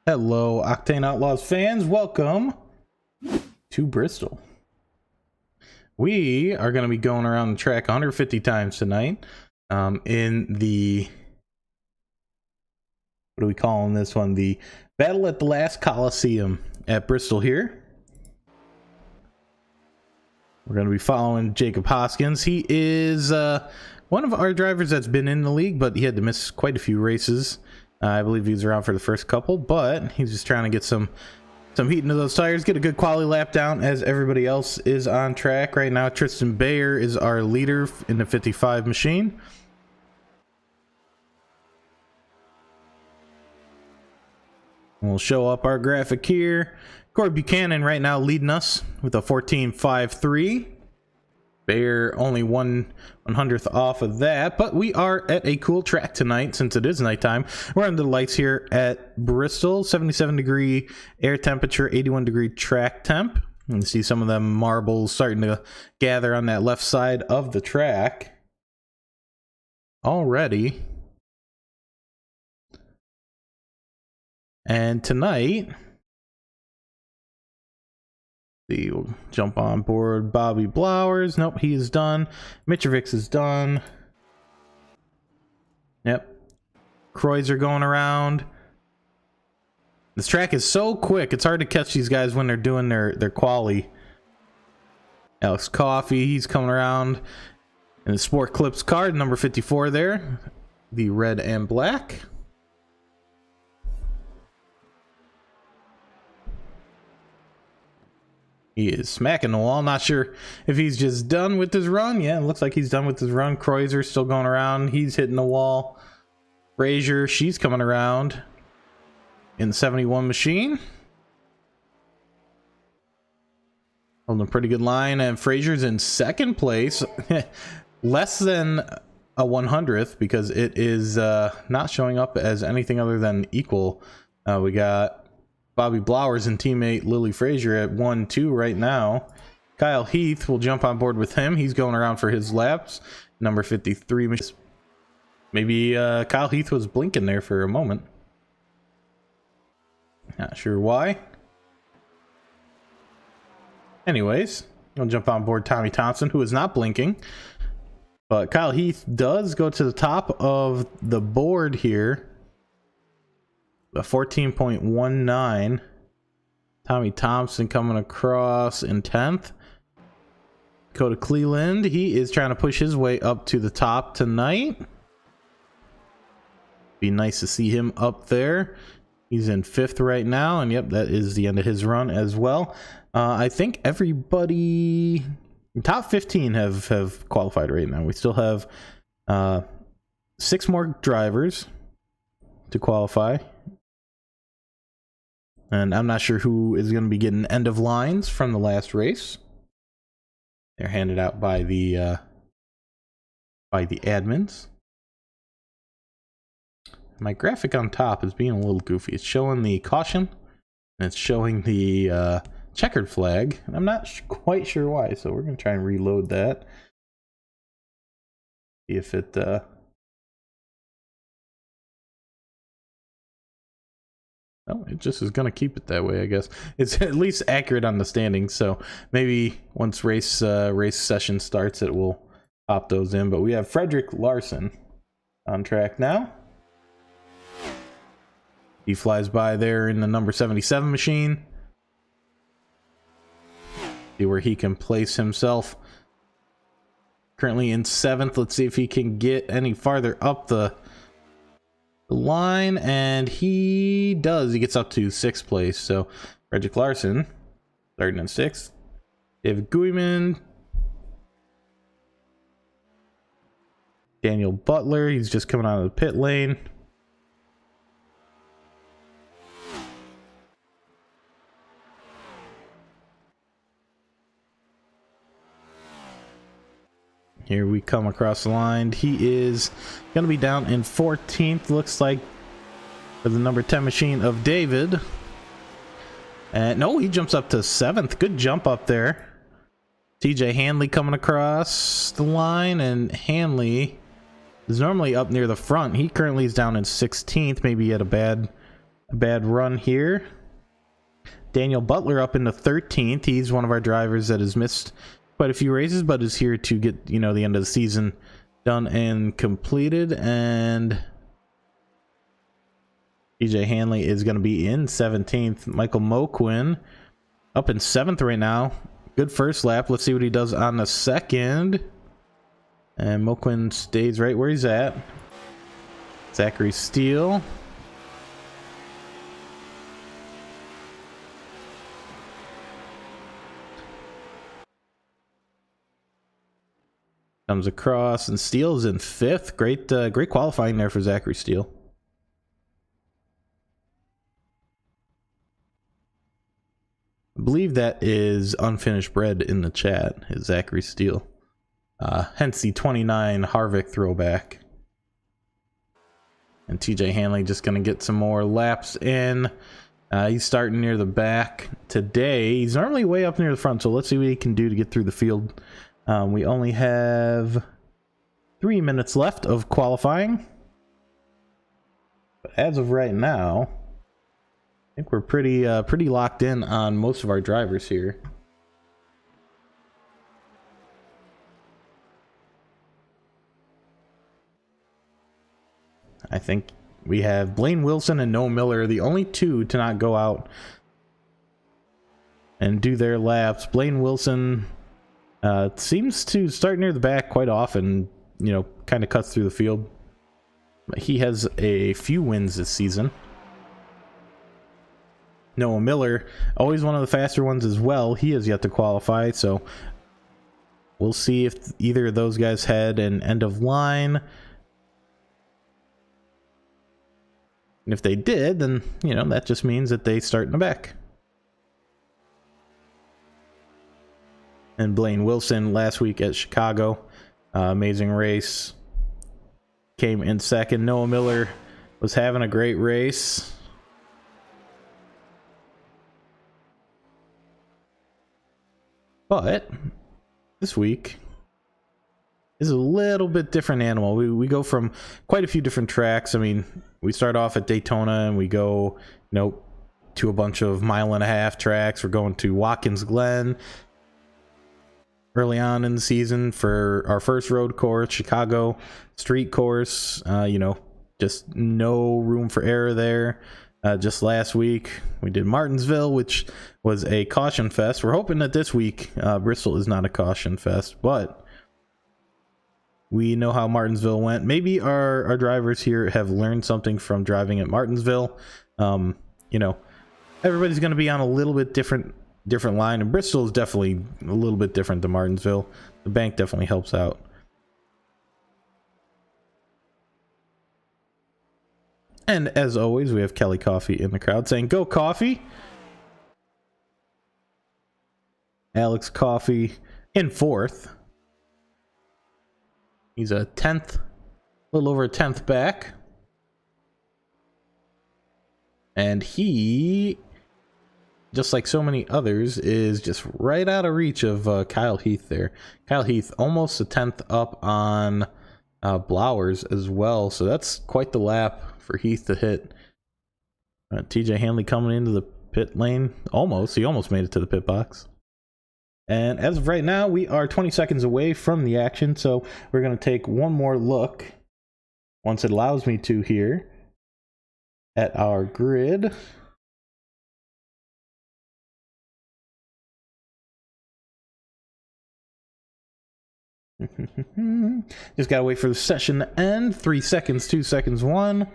Hello, Octane Outlaws fans. Welcome to Bristol. We are going to be going around the track 150 times tonight in the, what are we calling this one? The Battle at the Last Colosseum at Bristol here. We're going to be following Jacob Hoskins. He is one of our drivers that's been in the league, but he had to miss quite a few races. I believe he was around for the first couple, but he's just trying to get some heat into those tires, get a good quality lap down as everybody else is on track. Right now, Tristan Bayer is our leader in the 55 machine. And we'll show up our graphic here. Corey Buchanan right now leading us with a 14.53. Bayer only 1/100th off of that, but we are at a cool track tonight since it is nighttime. We're under the lights here at Bristol, 77-degree air temperature, 81-degree track temp. You can see some of them marbles starting to gather on that left side of the track already. And tonight, we'll jump on board Bobby Blowers. Nope, he is done. Mitrovic is done. Yep. Kreuzer going around. This track is so quick, it's hard to catch these guys when they're doing their quali. Alex Coffey, he's coming around in the Sport Clips card, number 54 there. The red and black. He is smacking the wall. Not sure if he's just done with his run. Yeah, it looks like he's done with his run. Kreuzer still going around. He's hitting the wall. Frazier, she's coming around in the 71 machine. Holding a pretty good line. And Frazier's in second place. Less than a 100th because it is not showing up as anything other than equal. We got Bobby Blowers and teammate Lily Frazier at 1-2 right now. Kyle Heath will jump on board with him. He's going around for his laps. Number 53. Maybe Kyle Heath was blinking there for a moment. Not sure why. Anyways, we'll jump on board Tommy Thompson, who is not blinking. But Kyle Heath does go to the top of the board here. A 14.19. Tommy Thompson coming across in 10th. Dakota Cleland, he is trying to push his way up to the top tonight. Be nice to see him up there. He's in 5th right now, and yep, that is the end of his run as well. I think everybody top 15 have qualified right now. We still have 6 more drivers to qualify. And I'm not sure who is going to be getting end of lines from the last race. They're handed out by the admins. My graphic on top is being a little goofy. It's showing the caution and it's showing the checkered flag. And I'm not quite sure why, so we're going to try and reload that. See if it oh, it just is going to keep it that way, I guess. It's at least accurate on the standings, so maybe once race session starts, it will pop those in. But we have Frederick Larson on track now. He flies by there in the number 77 machine. See where he can place himself. Currently in 7th. Let's see if he can get any farther up the line, and he does. He gets up to 6th place. So Frederick Larson starting in 6th. David Guiman, Daniel Butler, he's just coming out of the pit lane. Here we come across the line. He is going to be down in 14th, looks like, for the number 10 machine of David. And no, he jumps up to 7th. Good jump up there. TJ Hanley coming across the line, and Hanley is normally up near the front. He currently is down in 16th. Maybe he had a bad a bad run here. Daniel Butler up into 13th. He's one of our drivers that has missed quite a few races, but is here to get, the end of the season done and completed. And TJ Hanley is going to be in 17th. Michael Moquin up in 7th right now. Good first lap. Let's see what he does on the second. And Moquin stays right where he's at. Zachary Steele. Comes across and Steele's in 5th. Great qualifying there for Zachary Steele. I believe that is unfinished bread in the chat, is Zachary Steele. Hence the 29 Harvick throwback. And TJ Hanley just going to get some more laps in. He's starting near the back today. He's normally way up near the front, so let's see what he can do to get through the field. We only have 3 minutes left of qualifying. But as of right now, I think we're pretty locked in on most of our drivers here. I think we have Blaine Wilson and Noah Miller, the only two to not go out and do their laps. Blaine Wilson seems to start near the back quite often, kind of cuts through the field. But he has a few wins this season. Noah Miller, always one of the faster ones as well. He has yet to qualify, so we'll see if either of those guys had an end of line. And if they did, then, that just means that they start in the back. And Blaine Wilson last week at Chicago, amazing race. Came in second. Noah Miller was having a great race. But this week is a little bit different animal. We go from quite a few different tracks. I mean, we start off at Daytona and we go, to a bunch of 1.5 mile tracks. We're going to Watkins Glen early on in the season for our first road course, Chicago street course. Just no room for error there. Just last week we did Martinsville, which was a caution fest. We're hoping that this week Bristol is not a caution fest, but we know how Martinsville went. Maybe our drivers here have learned something from driving at Martinsville. Everybody's going to be on a little bit different line, and Bristol is definitely a little bit different than Martinsville. The bank definitely helps out. And as always, we have Kelly Coffee in the crowd saying, "Go Coffee!" Alex Coffee in 4th. He's a 10th, a little over a 10th back. And he, just like so many others, is just right out of reach of Kyle Heath there. Kyle Heath almost a 10th up on Blowers as well. So that's quite the lap for Heath to hit. TJ Hanley coming into the pit lane. He almost made it to the pit box. And as of right now, we are 20 seconds away from the action, so we're going to take one more look, once it allows me to here, at our grid. Just gotta wait for the session to end. 3 seconds, 2 seconds, 1,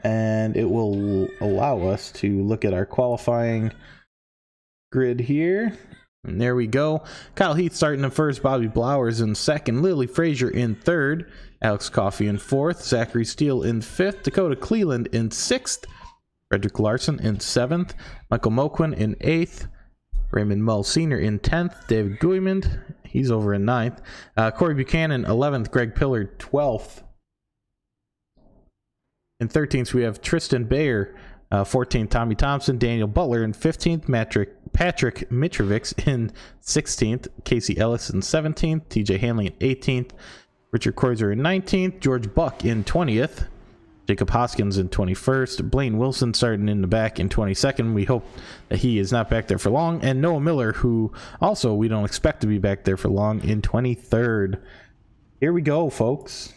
and it will allow us to look at our qualifying grid here. And there we go. Kyle Heath starting in 1st, Bobby Blowers in 2nd, Lily Frazier in 3rd, Alex Coffey in 4th, Zachary Steele in 5th, Dakota Cleland in 6th, Frederick Larson in 7th, Michael Moquin in 8th, Raymond Mull Sr. in 10th, David Guymond, he's over in 9th, Corey Buchanan 11th, Greg Pillard 12th. In 13th, we have Tristan Bayer, 14th, Tommy Thompson, Daniel Butler in 15th, Patrick Mitrovic in 16th, Casey Ellis in 17th, TJ Hanley in 18th, Richard Kreuzer in 19th, George Buck in 20th, Jacob Hoskins in 21st. Blaine Wilson starting in the back in 22nd. We hope that he is not back there for long. And Noah Miller, who also we don't expect to be back there for long, in 23rd. Here we go, folks.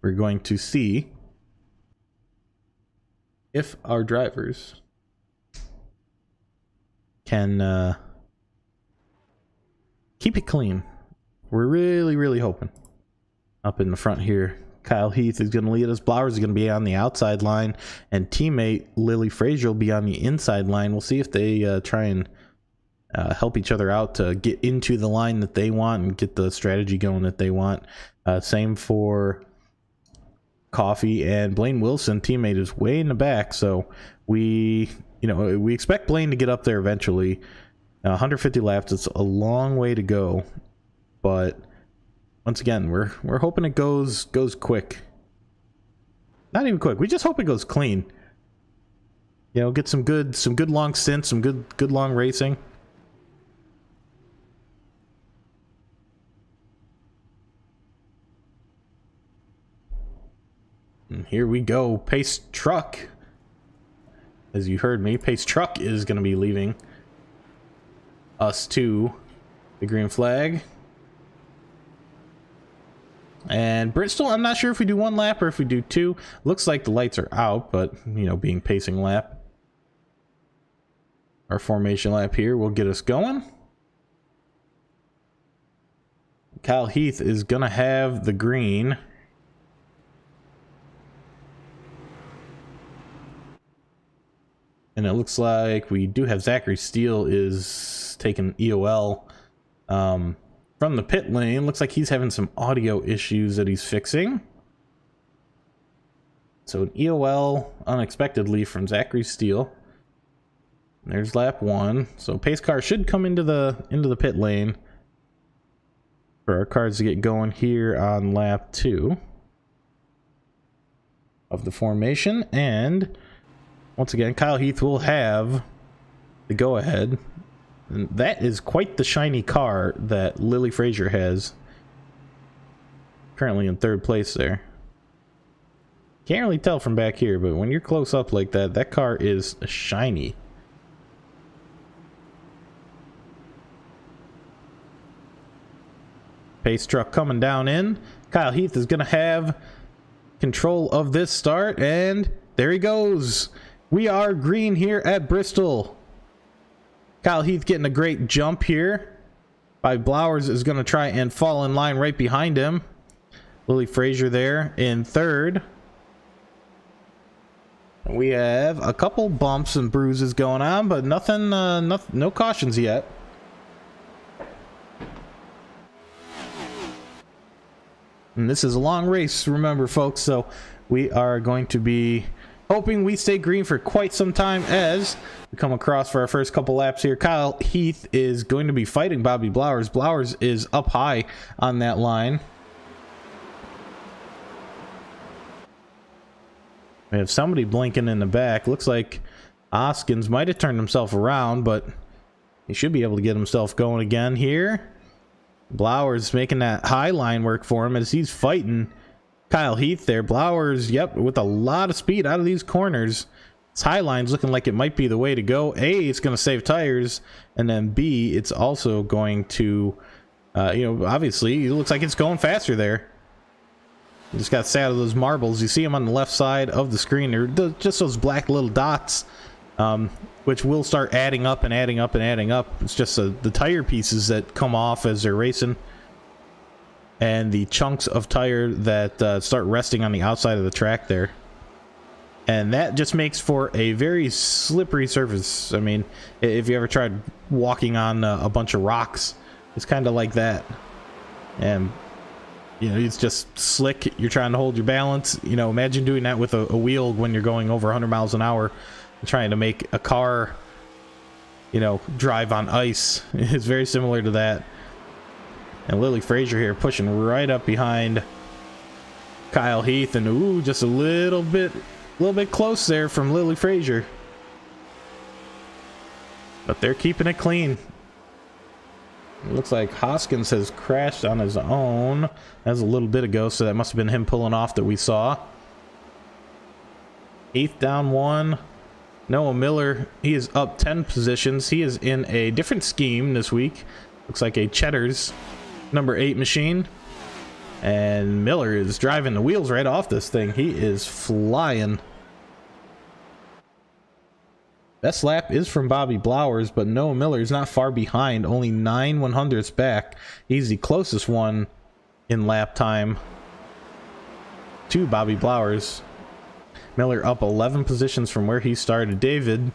We're going to see if our drivers can keep it clean. We're really hoping. Up in the front here, Kyle Heath is going to lead us. Blowers is going to be on the outside line, and teammate Lily Frazier will be on the inside line. We'll see if they try and help each other out to get into the line that they want and get the strategy going that they want. Same for Coffee and Blaine Wilson. Teammate is way in the back, so we expect Blaine to get up there eventually. 150 laps, it's a long way to go, but once again, we're hoping it goes quick. Not even quick. We just hope it goes clean. You know, get some good long stints, some good long racing. And here we go. Pace Truck. As you heard me, Pace Truck is going to be leaving us to the green flag. And Bristol, I'm not sure if we do one lap or if we do two. Looks like the lights are out, but, you know, being pacing lap. Our formation lap here will get us going. Kyle Heath is going to have the green. And it looks like we do have Zachary Steele is taking EOL from the pit lane. Looks like he's having some audio issues that he's fixing. So an EOL unexpectedly from Zachary Steele. There's lap 1. So pace car should come into the pit lane for our cars to get going here on lap 2 of the formation. And once again, Kyle Heath will have the go-ahead. And that is quite the shiny car that Lily Frazier has. Currently in 3rd place there. Can't really tell from back here, but when you're close up like that, that car is shiny. Pace truck coming down in. Kyle Heath is going to have control of this start, and there he goes. We are green here at Bristol. Kyle Heath getting a great jump here. By Blowers is going to try and fall in line right behind him. Lily Frazier there in 3rd. We have a couple bumps and bruises going on, but nothing, no cautions yet. And this is a long race, remember, folks, so we are going to be hoping we stay green for quite some time as we come across for our first couple laps here. Kyle Heath is going to be fighting Bobby Blowers. Blowers is up high on that line. We have somebody blinking in the back. Looks like Hoskins might have turned himself around, but he should be able to get himself going again here. Blowers making that high line work for him as he's fighting Kyle Heath there. Blowers, yep, with a lot of speed out of these corners. This high line's looking like it might be the way to go. A, it's going to save tires, and then B, it's also going to, obviously, it looks like it's going faster there. Just got sad of those marbles. You see them on the left side of the screen. They're just those black little dots, which will start adding up and adding up and adding up. It's just the tire pieces that come off as they're racing, and the chunks of tire that start resting on the outside of the track there. And that just makes for a very slippery surface. I mean, if you ever tried walking on a bunch of rocks, it's kind of like that. And it's just slick. You're trying to hold your balance. Imagine doing that with a wheel when you're going over 100 miles an hour, trying to make a car, drive on ice. It's very similar to that. And Lily Frazier here pushing right up behind Kyle Heath, and ooh, just a little bit close there from Lily Frazier. but they're keeping it clean. It looks like Hoskins has crashed on his own. That was a little bit ago, so that must have been him pulling off that we saw. 8th down 1. Noah Miller, he is up 10 positions. He is in a different scheme this week. Looks like a Cheddar's number 8 machine. And Miller is driving the wheels right off this thing. He is flying. Best lap is from Bobby Blowers, but Noah Miller is not far behind. Only 9 100ths back. He's the closest one in lap time to Bobby Blowers. Miller up 11 positions from where he started. David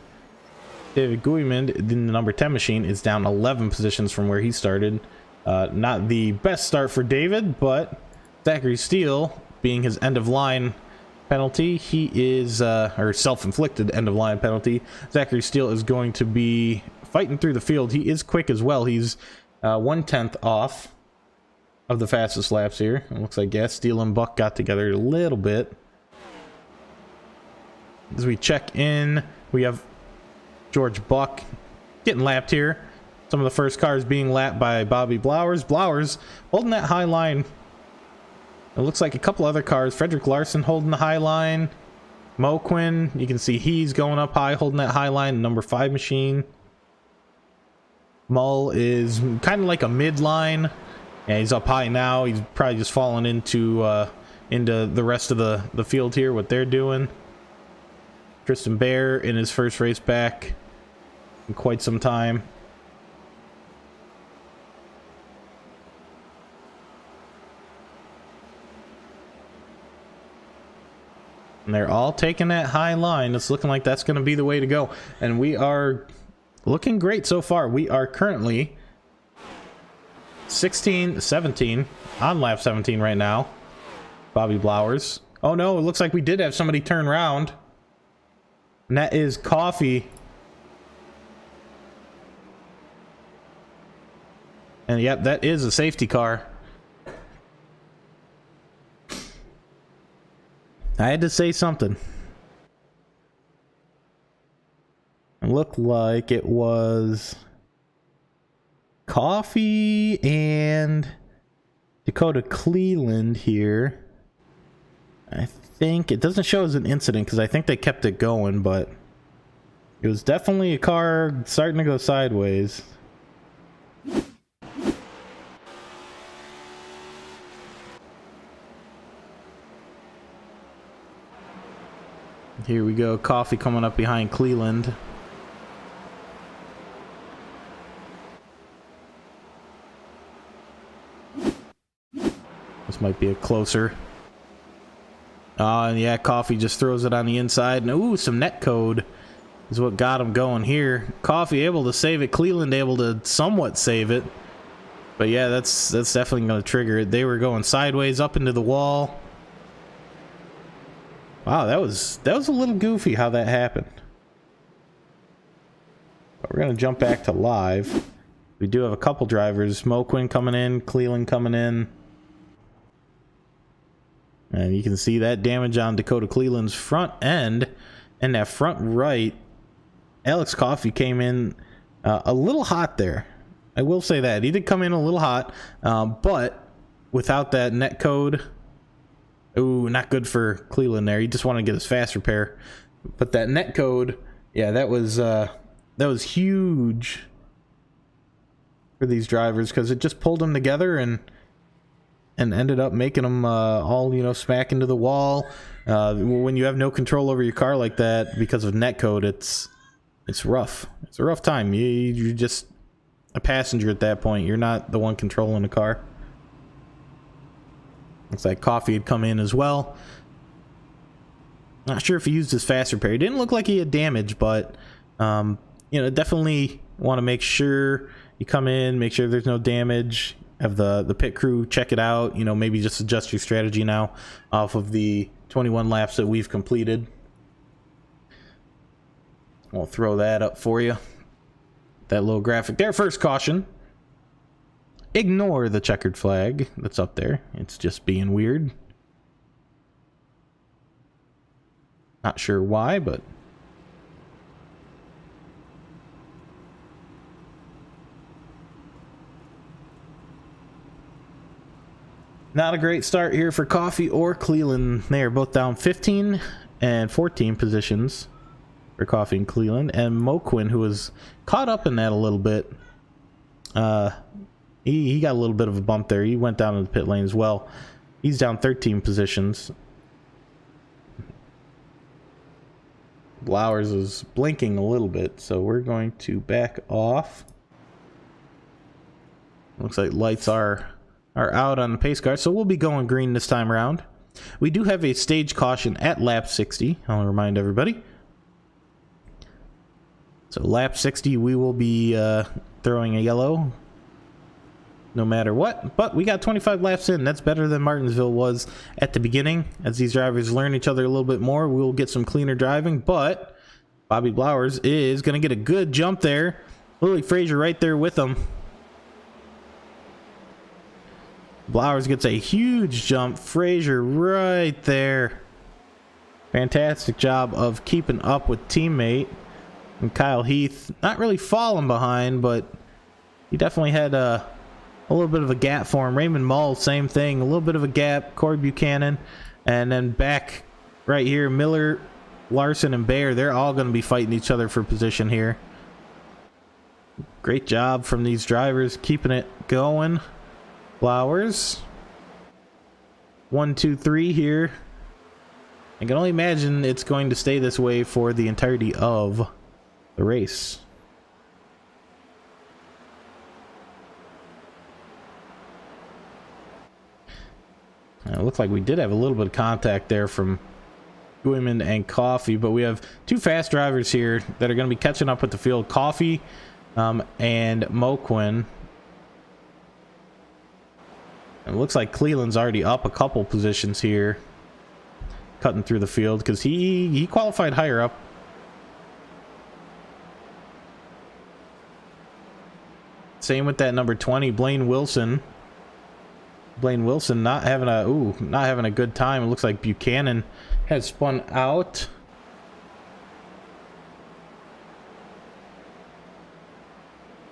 Guymond in the number 10 machine is down 11 positions from where he started. Not the best start for David, but Zachary Steele, being his end of line penalty, he is or self-inflicted end of line penalty, Zachary Steele is going to be fighting through the field. He is quick as well. He's 1/10 off of the fastest laps here. It looks like Steele and Buck got together a little bit. As we check in, we have George Buck getting lapped here. Some of the first cars being lapped by Bobby Blowers. Blowers holding that high line. It looks like a couple other cars. Frederick Larson holding the high line. Mo Quinn, you can see he's going up high, holding that high line. Number 5 machine. Mull is kind of like a midline. Yeah, he's up high now. He's probably just falling into the rest of the field here, what they're doing. Tristan Bear in his first race back in quite some time. And they're all taking that high line. It's looking like that's going to be the way to go. And we are looking great so far. We are currently 17 on lap 17 right now. Bobby Blowers. Oh no, it looks like we did have somebody turn around. And that is Coffee. And yep, that is a safety car. I had to say something. It looked like it was Coffee and Dakota Cleland here. I think it doesn't show as an incident because I think they kept it going, but it was definitely a car starting to go sideways. Here we go, Coffee coming up behind Cleland. This might be a closer. And yeah, Coffee just throws it on the inside. And ooh, some net code is what got him going here. Coffee able to save it. Cleland able to somewhat save it. But yeah, that's definitely going to trigger it. They were going sideways up into the wall. Wow, that was a little goofy how that happened. But we're going to jump back to live. We do have a couple drivers. Moquin coming in, Cleland coming in. And you can see that damage on Dakota Cleland's front end. And that front right, Alex Coffey came in a little hot there. I will say that. He did come in a little hot. But without that net code, ooh, not good for Cleland there. He just wanted to get his fast repair. But that net code, yeah, that was huge for these drivers because it just pulled them together and ended up making them all, you know, smack into the wall. When you have no control over your car like that because of net code, it's rough. It's a rough time. You're just a passenger at that point. You're not the one controlling the car. Looks like Coffee had come in as well. Not sure if he used his fast repair. It didn't look like he had damage, but you know, definitely want to make sure you come in, make sure there's no damage. Have the pit crew check it out. You know, maybe just adjust your strategy now off of the 21 laps that we've completed. We'll throw that up for you. That little graphic there. First caution. Ignore the checkered flag that's up there. It's just being weird. Not sure why, but Not a great start here for Coffee or Cleland. They are both down 15 and 14 positions for Coffee and Cleland. And Moquin, who was caught up in that a little bit, he got a little bit of a bump there. He went down in the pit lane as well. He's down 13 positions. Blowers is blinking a little bit, so we're going to back off. Looks like lights are out on the pace car, so we'll be going green this time around. We do have a stage caution at lap 60. I'll remind everybody. So lap 60, we will be throwing a yellow no matter what, but we got 25 laps in. That's better than Martinsville was at the beginning. As these drivers learn each other a little bit more, we'll get some cleaner driving, but Bobby Blowers is going to get a good jump there. Lily Frazier right there with him. Blowers gets a huge jump. Frazier right there. Fantastic job of keeping up with teammate. And Kyle Heath, not really falling behind, but he definitely had a little bit of a gap for him. Raymond Mull, same thing. A little bit of a gap. Corey Buchanan. And then back right here, Miller, Larson, and Bayer. They're all going to be fighting each other for position here. Great job from these drivers keeping it going. Flowers. 1, 2, 3 here. I can only imagine it's going to stay this way for the entirety of the race. It looks like we did have a little bit of contact there from Women and Coffee, but we have two fast drivers here that are going to be catching up with the field. Coffee and Moquin. It looks like Cleland's already up a couple positions here, cutting through the field, because he qualified higher up. Same with that number 20, Blaine Wilson. Blaine Wilson not having a good time. It looks like Buchanan has spun out.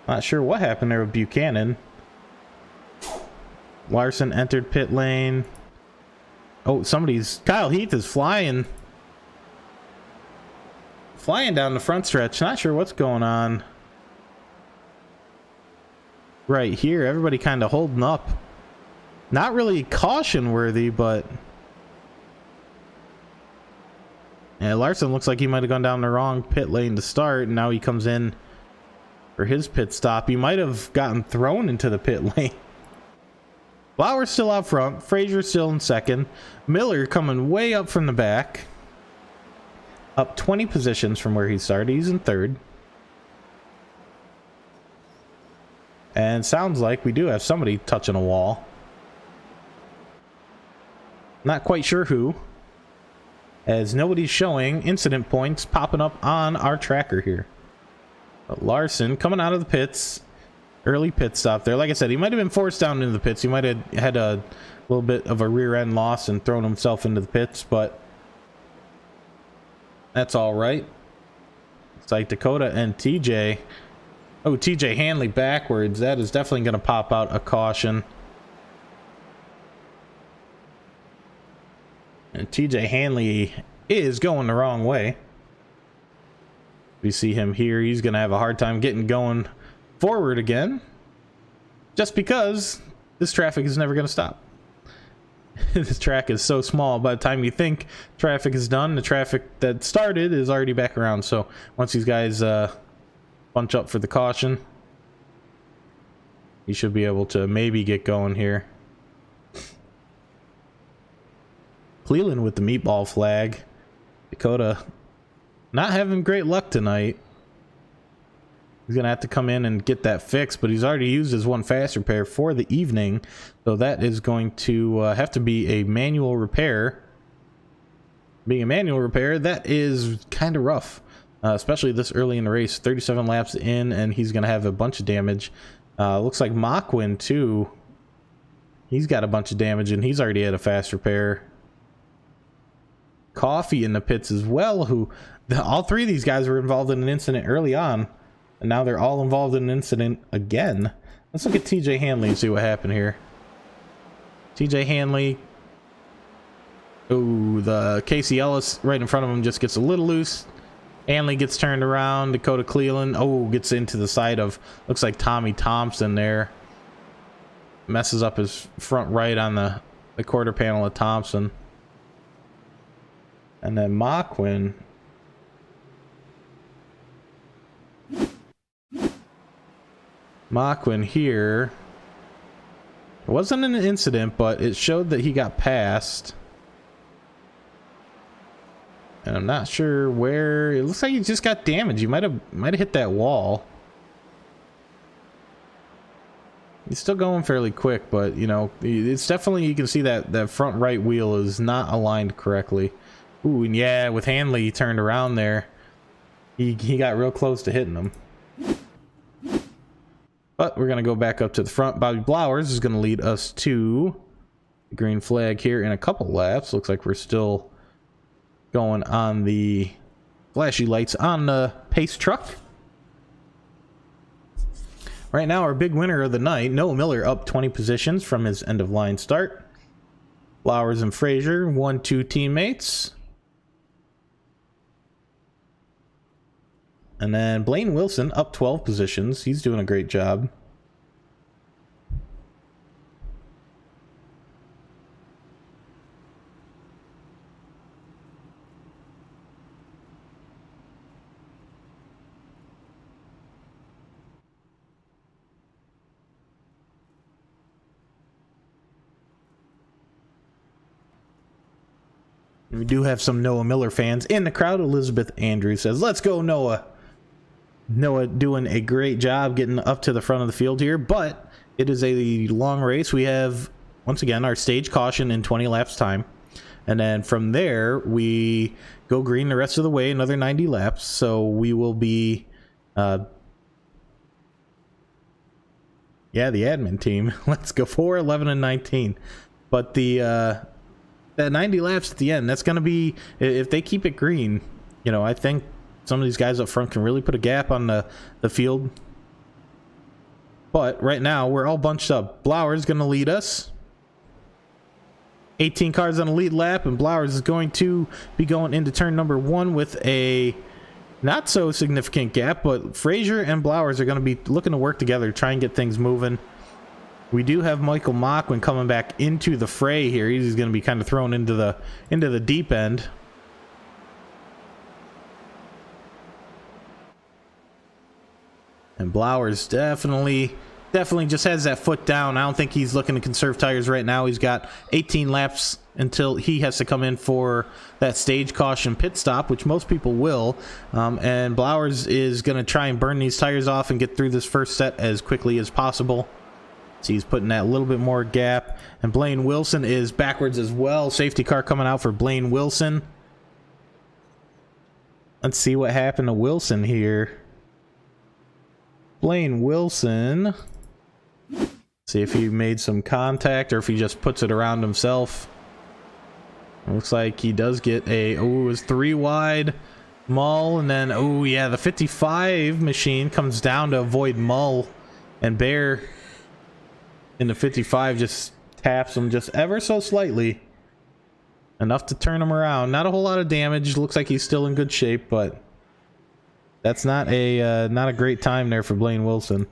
Not sure what happened there with Buchanan. Larson entered pit lane. Oh, Kyle Heath is flying down the front stretch. Not sure what's going on right here. Everybody kind of holding up. Not really caution worthy, but yeah, Larson looks like he might have gone down the wrong pit lane to start, and now he comes in for his pit stop. He might have gotten thrown into the pit lane. Flowers still out front. Frazier still in second. Miller coming way up from the back. Up 20 positions from where he started. He's in third. And sounds like we do have somebody touching a wall. Not quite sure who, as nobody's showing incident points popping up on our tracker here. But Larson coming out of the pits. Early pit stop there. Like I said, he might have been forced down into the pits. He might have had a little bit of a rear end loss and thrown himself into the pits, but that's all right. It's like Dakota and TJ. Oh, TJ Hanley backwards. That is definitely going to pop out a caution. And TJ Hanley is going the wrong way. We see him here. He's going to have a hard time getting going forward again, just because this traffic is never going to stop. This track is so small, by the time you think traffic is done, the traffic that started is already back around. So once these guys bunch up for the caution, you should be able to maybe get going here. Cleland with the meatball flag. Dakota not having great luck tonight. He's going to have to come in and get that fixed, but he's already used his one fast repair for the evening. So that is going to have to be a manual repair. Being a manual repair, that is kind of rough, especially this early in the race. 37 laps in, and he's going to have a bunch of damage. Looks like Moquin, too. He's got a bunch of damage, and he's already had a fast repair. Coffee in the pits as well, all three of these guys were involved in an incident early on. And now they're all involved in an incident again. Let's look at TJ Hanley and see what happened here. TJ Hanley. Oh, the Casey Ellis right in front of him just gets a little loose. Hanley gets turned around. Dakota Cleveland, oh, gets into the side of, looks like Tommy Thompson there. Messes up his front right on the quarter panel of Thompson. And then Mockwin. Mockwin here. It wasn't an incident, but it showed that he got passed. And I'm not sure where. It looks like he just got damaged. He might have hit that wall. He's still going fairly quick, but you know, it's definitely, you can see that that front right wheel is not aligned correctly. Ooh, and yeah, with Hanley, he turned around there. He got real close to hitting him. But we're gonna go back up to the front. Bobby Blowers is gonna lead us to the green flag here in a couple laps. Looks like we're still going on the flashy lights on the pace truck. Right now, our big winner of the night, Noah Miller, up 20 positions from his end of line start. Flowers and Frazier, 1-2 teammates. And then Blaine Wilson up 12 positions. He's doing a great job. We do have some Noah Miller fans in the crowd. Elizabeth Andrews says, "Let's go, Noah." Noah doing a great job getting up to the front of the field here, but it is a long race. We have, once again, our stage caution in 20 laps time. And then from there, we go green the rest of the way, another 90 laps. So we will be, yeah, the admin team. Let's go 4, 11, and 19. But that 90 laps at the end, that's going to be, if they keep it green, you know, I think some of these guys up front can really put a gap on the field. But right now, we're all bunched up. Blowers going to lead us. 18 cars on the lead lap, and Blowers is going to be going into turn number 1 with a not so significant gap, but Frazier and Blowers are going to be looking to work together, try and get things moving. We do have Michael Mockwin coming back into the fray here. He's going to be kind of thrown into the deep end. And Blowers definitely just has that foot down. I don't think he's looking to conserve tires right now. He's got 18 laps until he has to come in for that stage caution pit stop, which most people will. And Blowers is going to try and burn these tires off and get through this first set as quickly as possible. So he's putting that little bit more gap. And Blaine Wilson is backwards as well. Safety car coming out for Blaine Wilson. Let's see what happened to Wilson here. Blaine Wilson. See if he made some contact or if he just puts it around himself. Looks like he does get a, oh, it was 3 wide Mull, and then, oh yeah, the 55 machine comes down to avoid Mull, and Bear in the 55 just taps him just ever so slightly. Enough to turn him around. Not a whole lot of damage. Looks like he's still in good shape, but that's not a great time there for Blaine Wilson.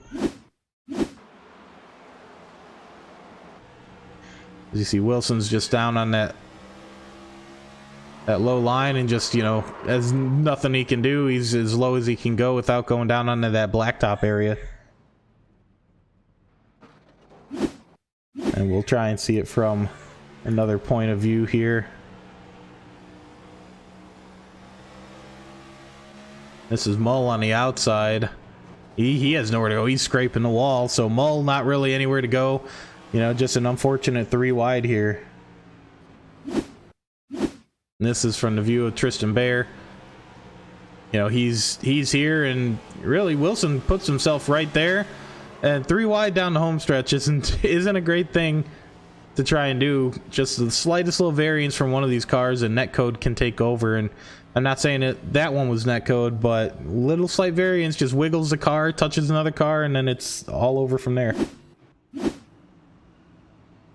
As you see, Wilson's just down on that low line, and just, you know, there's nothing he can do. He's as low as he can go without going down onto that blacktop area. And we'll try and see it from another point of view here. This is Mull on the outside. He has nowhere to go. He's scraping the wall, so Mull not really anywhere to go. You know, just an unfortunate 3 wide here. And this is from the view of Tristan Bear. You know, he's here, and really Wilson puts himself right there. And 3 wide down the home stretch isn't a great thing to try and do. Just the slightest little variance from one of these cars, and netcode can take over. And I'm not saying that one was netcode, but little slight variance just wiggles the car, touches another car, and then it's all over from there.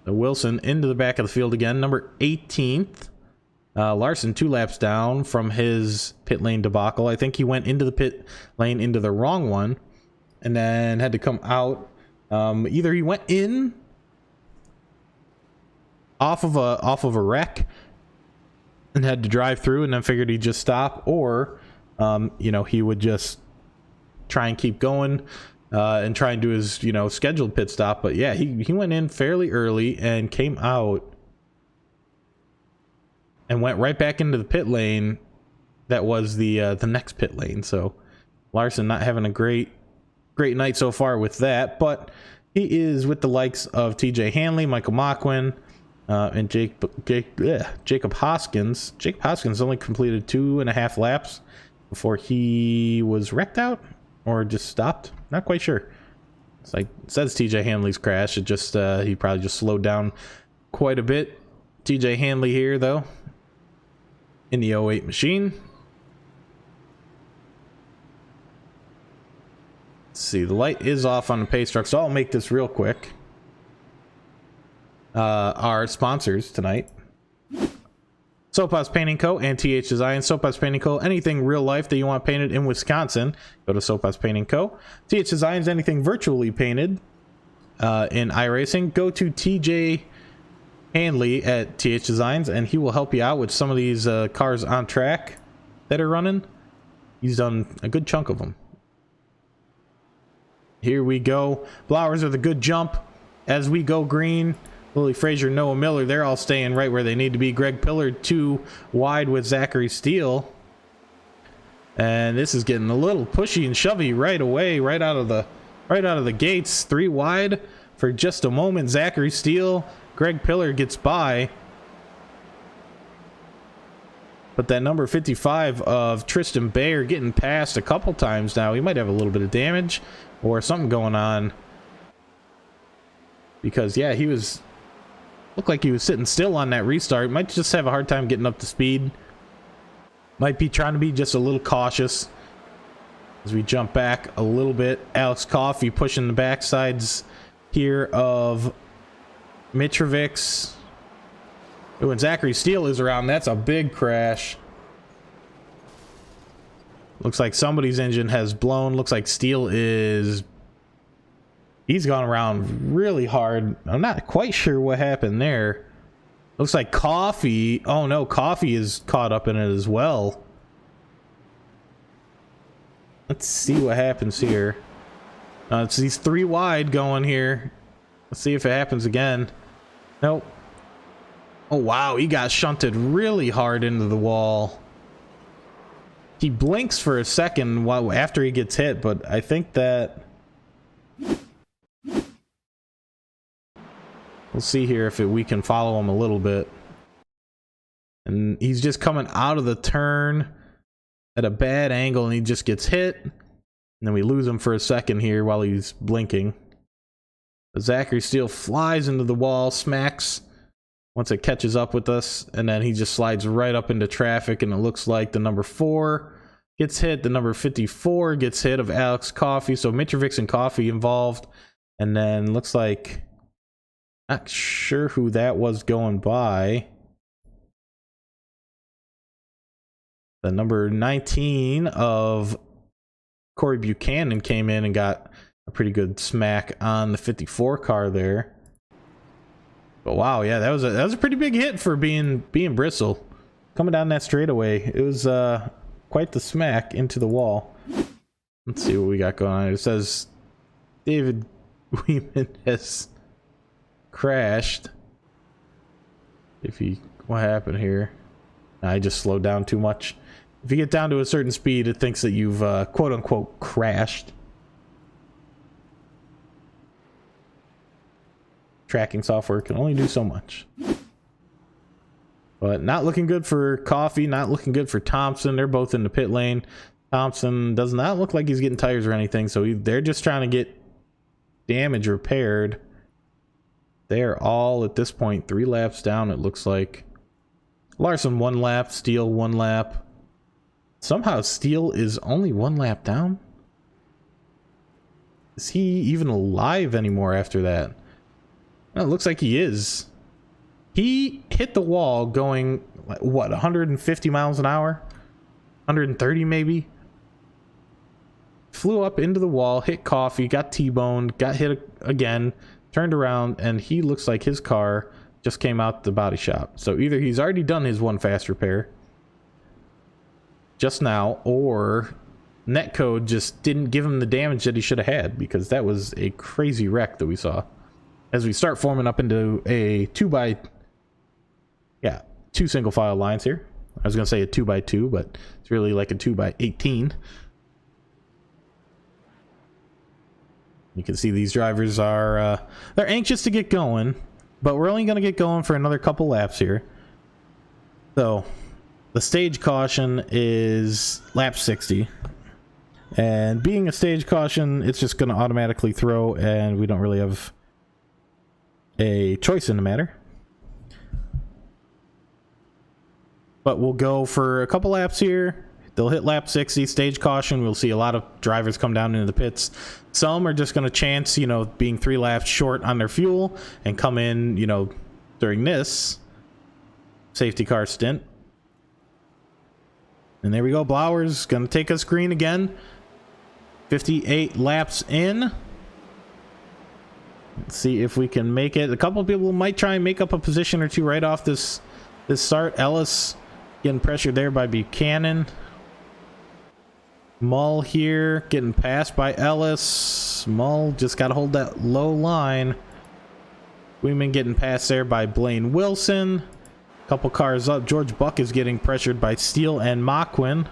Wilson into the back of the field again, number 18th. Larson 2 laps down from his pit lane debacle. I think he went into the pit lane into the wrong one and then had to come out. Either he went in off of a wreck and had to drive through and then figured he'd just stop, or you know, he would just try and keep going and try and do his, you know, scheduled pit stop. But yeah, he went in fairly early and came out and went right back into the pit lane that was the next pit lane. So Larson not having a great night so far with that, but he is with the likes of TJ Hanley, Michael Mockwin, and Jacob Hoskins. Jacob Hoskins only completed 2.5 laps before he was wrecked out or just stopped. Not quite sure. It's like, it says TJ Hanley's crash. It just he probably just slowed down quite a bit. TJ Hanley here though, in the 08 machine. Let's see, the light is off on the pace truck, so I'll make this real quick. Our sponsors tonight: Soaphouse Painting Co. and TH Design. Soaphouse Painting Co. Anything real life that you want painted in Wisconsin, go to Soaphouse Painting Co. TH Designs, anything virtually painted in iRacing, go to TJ Hanley at TH Designs, and he will help you out with some of these cars on track that are running. He's done a good chunk of them. Here we go. Blowers with a good jump as we go green. Willie Frazier, Noah Miller, they're all staying right where they need to be. Greg Pillard 2 wide with Zachary Steele. And this is getting a little pushy and shovey right away, right out of the gates. 3 wide for just a moment. Zachary Steele, Greg Pillard gets by. But that number 55 of Tristan Bayer getting passed a couple times now. He might have a little bit of damage or something going on. Because, yeah, he looked like he was sitting still on that restart. Might just have a hard time getting up to speed. Might be trying to be just a little cautious. As we jump back a little bit. Alex Coffey pushing the backsides here of Mitrovic's. When Zachary Steele is around, that's a big crash. Looks like somebody's engine has blown. Looks like Steele is... He's gone around really hard. I'm not quite sure what happened there. Looks like Coffey... Oh no, Coffey is caught up in it as well. Let's see what happens here. It's these 3 wide going here. Let's see if it happens again. Nope. Oh wow, he got shunted really hard into the wall. He blinks for a second while after he gets hit, but I think that... We'll see here if we can follow him a little bit. And he's just coming out of the turn at a bad angle and he just gets hit. And then we lose him for a second here while he's blinking. Zachary Steele flies into the wall, smacks once it catches up with us, and then he just slides right up into traffic, and it looks like the number 4 gets hit. The number 54 gets hit of Alex Coffey. So Mitrovic and Coffey involved. And then looks like... Not sure who that was going by. The number 19 of Corey Buchanan came in and got a pretty good smack on the 54 car there. But wow, yeah, that was a pretty big hit for being Bristol. Coming down that straightaway, it was quite the smack into the wall. Let's see what we got going on. It says David Weeman has crashed. What happened here? I just slowed down too much. If you get down to a certain speed, it thinks that you've quote unquote crashed. Tracking software can only do so much. But not looking good for Coffey, not looking good for Thompson. They're both in the pit lane. Thompson does not look like he's getting tires or anything, so they're just trying to get damage repaired. They're all at this point 3 laps down, it looks like. Larson 1 lap, Steele 1 lap. Somehow Steele is only 1 lap down. Is he even alive anymore after that? Well, it looks like he is. He hit the wall going, what, 150 miles an hour? 130 maybe? Flew up into the wall, hit coffee, got T-boned, got hit again, turned around, and he looks like his car just came out the body shop. So either he's already done his one fast repair just now, or netcode just didn't give him the damage that he should have had, because that was a crazy wreck that we saw. As we start forming up into a 2 single file lines here. I was gonna say a 2x2, but it's really like a 2x18. You can see these drivers are they're anxious to get going, but we're only gonna get going for another couple laps here. So the stage caution is lap 60, and being a stage caution, it's just gonna automatically throw, and we don't really have a choice in the matter. But we'll go for a couple laps here. They'll hit lap 60, stage caution. We'll see a lot of drivers come down into the pits. Some are just going to chance, you know, being 3 laps short on their fuel and come in, you know, during this safety car stint. And there we go. Blower's going to take us green again. 58 laps in. Let's see if we can make it. A couple of people might try and make up a position or two right off this start. Ellis getting pressured there by Buchanan. Mull here getting passed by Ellis. Mull just got to hold that low line. Weeman getting passed there by Blaine Wilson. Couple cars up. George Buck is getting pressured by Steele and Mockwin.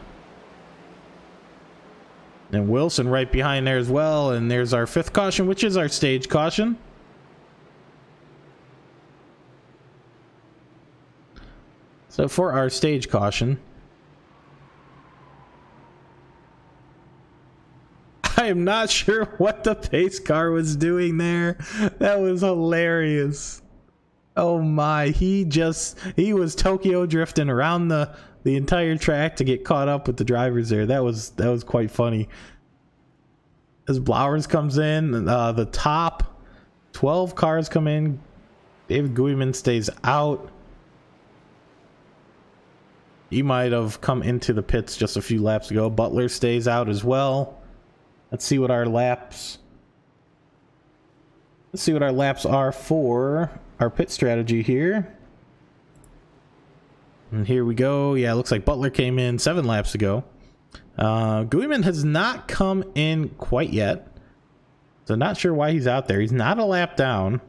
And Wilson right behind there as well. And there's our 5th caution, which is our stage caution. So for our stage caution, I am not sure what the pace car was doing there. That was hilarious. Oh my, he was Tokyo drifting around the entire track to get caught up with the drivers there. That was quite funny. As Blowers comes in, the top 12 cars come in. David Guiman stays out. He might have come into the pits just a few laps ago. Butler stays out as well. Let's see what our laps are for our pit strategy here. And here we go. Yeah, it looks like Butler came in 7 laps ago. Guiman has not come in quite yet, so not sure why he's out there. He's not a lap down.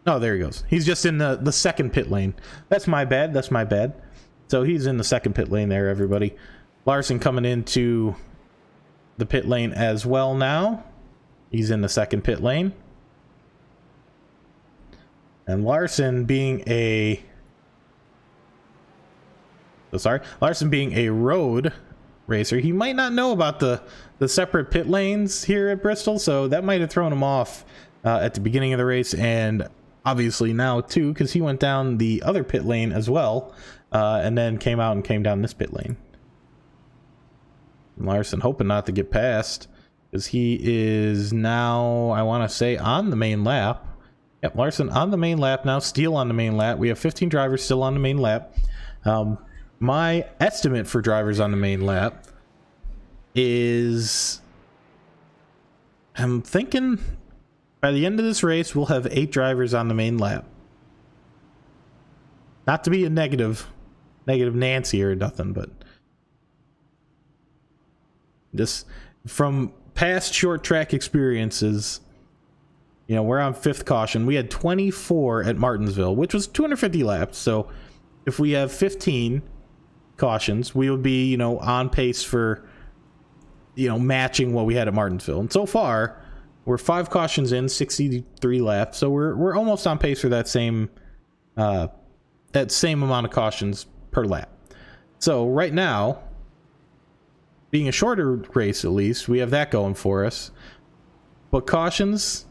Oh, there he goes. He's just in the second pit lane. That's my bad. So he's in the second pit lane there, everybody. Larson coming into the pit lane as well now. He's in the second pit lane. And Larson being a road racer, he might not know about the separate pit lanes here at Bristol, so that might have thrown him off at the beginning of the race, and obviously now too, because he went down the other pit lane as well, and then came out and came down this pit lane. Larson hoping not to get past, because he is now, I want to say, on the main lap. Yep, Larson on the main lap now. Steele on the main lap. We have 15 drivers still on the main lap. My estimate for drivers on the main lap is, I'm thinking by the end of this race, we'll have 8 drivers on the main lap. Not to be a negative Nancy or nothing, but just from past short track experiences, you know, we're on 5th caution. We had 24 at Martinsville, which was 250 laps. So if we have 15 cautions, we would be, you know, on pace for, you know, matching what we had at Martinsville. And so far, we're 5 cautions in, 63 laps. So we're almost on pace for that same amount of cautions per lap. So right now, being a shorter race, at least, we have that going for us. But cautions,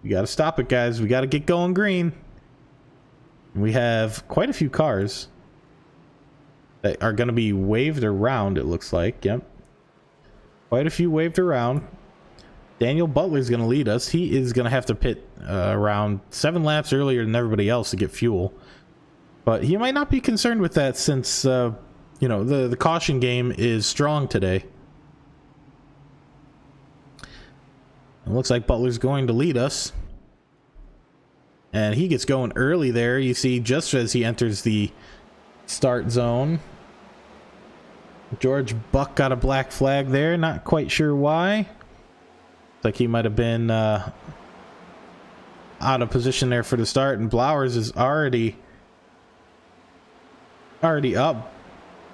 we got to stop it, guys. We got to get going green. We have quite a few cars that are going to be waved around, it looks like. Yep. Quite a few waved around. Daniel Butler's going to lead us. He is going to have to pit around 7 laps earlier than everybody else to get fuel. But he might not be concerned with that since, you know, the caution game is strong today. It looks like Butler's going to lead us. And he gets going early there. You see, just as he enters the start zone. George Buck got a black flag there. Not quite sure why. Looks like he might have been out of position there for the start. And Blowers is already up.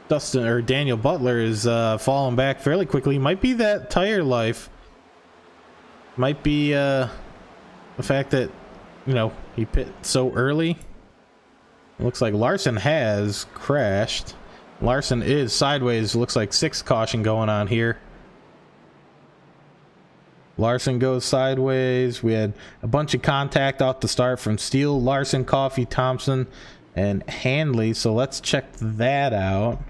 Dustin or Daniel Butler is falling back fairly quickly. Might be that tire life. Might be the fact that, you know, he pit so early. It looks like Larson has crashed. Larson is sideways. Looks like 6 caution going on here. Larson goes sideways. We had a bunch of contact off the start from Steele, Larson, Coffey, Thompson, and Handley. So let's check that out.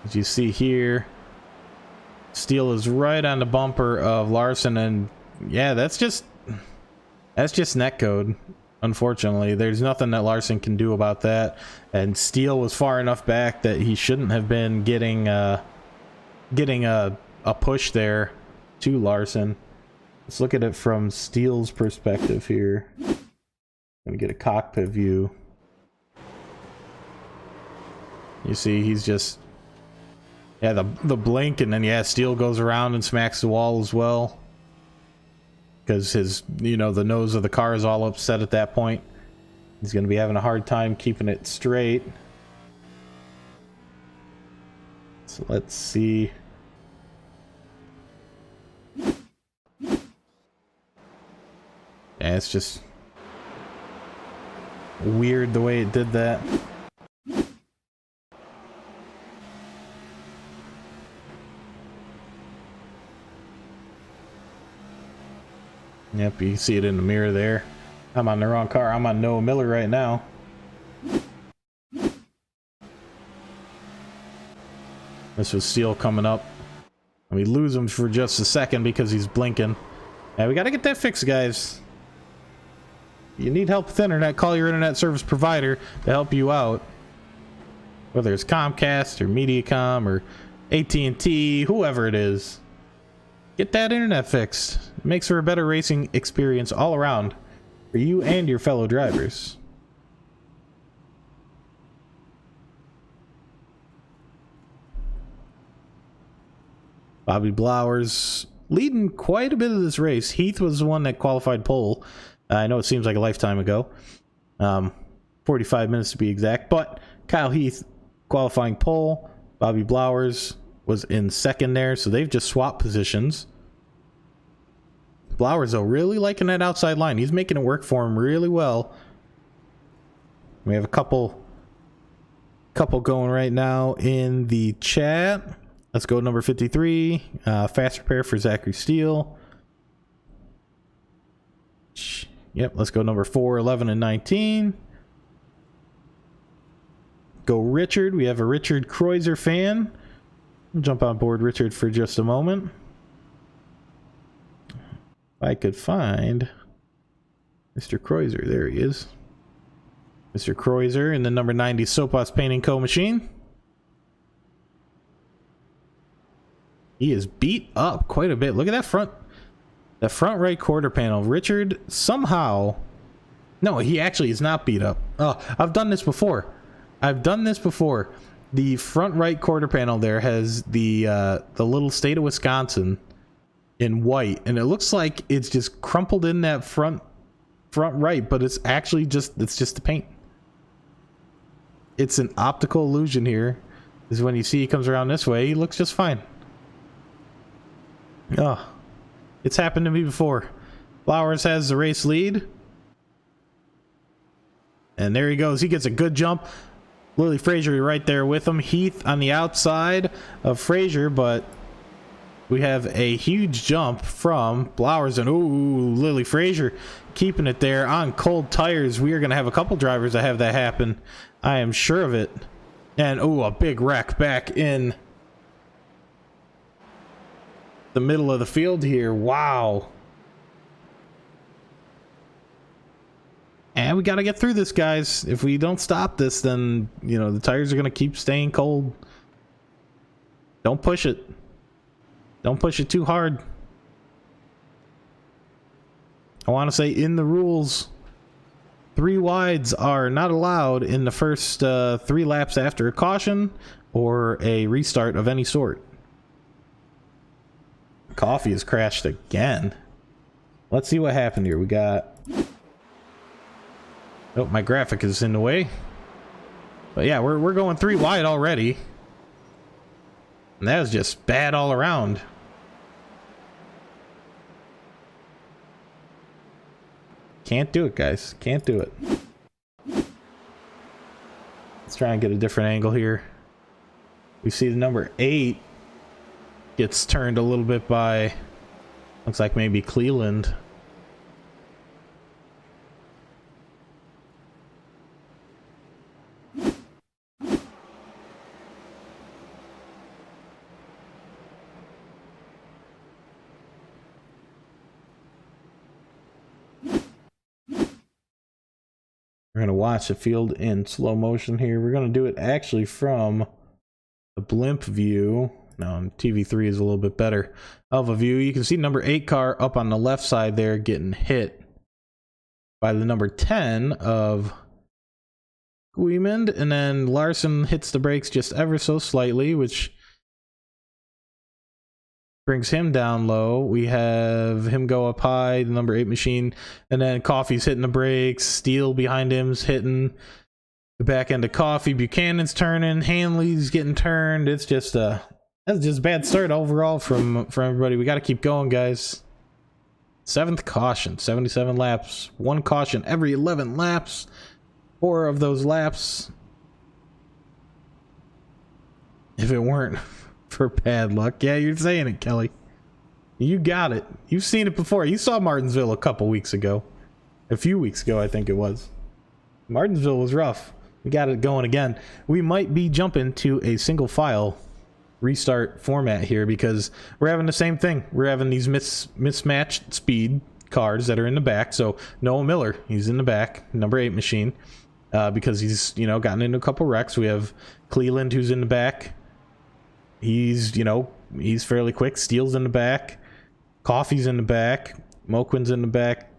As you see here, Steele is right on the bumper of Larson, and yeah, that's just netcode. Unfortunately, there's nothing that Larson can do about that, and Steele was far enough back that he shouldn't have been getting a push there to Larson. Let's look at it from Steele's perspective here. Let me get a cockpit view. You see, he's just, yeah, the blink, and then yeah, Steele goes around and smacks the wall as well. Because his, you know, the nose of the car is all upset at that point. He's going to be having a hard time keeping it straight. So let's see. Yeah, it's just weird the way it did that. Yep, you can see it in the mirror there. I'm on the wrong car. I'm on Noah Miller right now. This was Steele coming up. And we lose him for just a second because he's blinking. Yeah, we got to get that fixed, guys. You need help with internet, call your internet service provider to help you out. Whether it's Comcast or Mediacom or AT&T, whoever it is. Get that internet fixed. It makes for a better racing experience all around for you and your fellow drivers. Bobby Blowers leading quite a bit of this race. Heath was the one that qualified pole. I know it seems like a lifetime ago. 45 minutes to be exact. But Kyle Heath qualifying pole. Bobby Blowers was in second there, so they've just swapped positions. Blowers, though, really liking that outside line. He's making it work for him really well. We have a couple going right now in the chat. Let's go number 53. Fast repair for Zachary Steele. Yep, let's go number 4, 11, and 19. Go Richard. We have a Richard Kreuzer fan. I'll jump on board Richard for just a moment. If I could find Mr. Kreuzer. There he is. Mr. Kreuzer in the number 90 Sopas Painting Co. machine. He is beat up quite a bit. Look at that front right quarter panel. Richard somehow... No, he actually is not beat up. Oh, I've done this before. The front right quarter panel there has the little state of Wisconsin in white, and it looks like it's just crumpled in that front right, but it's actually just the paint. It's an optical illusion here. Is when you see he comes around this way, he looks just fine. Oh, it's happened to me before. Flowers has the race lead, and there he goes. He gets a good jump. Lily Frazier right there with him. Heath on the outside of Frazier, but We have a huge jump from Blowers and Lily Frazier keeping it there on cold tires. We are going to have a couple drivers that have that happen. I am sure of it. And a big wreck back in the middle of the field here. Wow. And we got to get through this, guys. If we don't stop this, then, you know, the tires are going to keep staying cold. Don't push it. Don't push it too hard. I want to say in the rules, 3 wides are not allowed in the first 3 laps after a caution or a restart of any sort. Coffee has crashed again. Let's see what happened here. We got... Oh, my graphic is in the way. But yeah, we're going 3 wide already. And that was just bad all around. Can't do it, guys. Can't do it. Let's try and get a different angle here. We see the number 8 gets turned a little bit by, looks like maybe Cleveland. We're going to watch the field in slow motion here. We're going to do it actually from the blimp view. No, TV3 is a little bit better of a view. You can see number 8 car up on the left side there getting hit by the number 10 of Guimond. And then Larson hits the brakes just ever so slightly, which brings him down low. We have him go up high, the number 8 machine, and then Coffey's hitting the brakes. Steele behind him's hitting the back end of Coffey. Buchanan's turning. Hanley's getting turned. It's just that's just a bad start overall from everybody. We got to keep going, guys. 7th caution, 77 laps. 1 caution every 11 laps. 4 of those laps, if it weren't for bad luck. Yeah, you're saying it, Kelly. You got it. You've seen it before. You saw Martinsville a couple weeks ago. A few weeks ago, I think it was. Martinsville was rough. We got it going again. We might be jumping to a single file restart format here because we're having the same thing. We're having these mismatched speed cars that are in the back. So Noah Miller, he's in the back, number 8 machine, because he's, you know, gotten into a couple wrecks. We have Cleveland, who's in the back. He's, you know, he's fairly quick. Steele's in the back. Coffey's in the back. Moquin's in the back.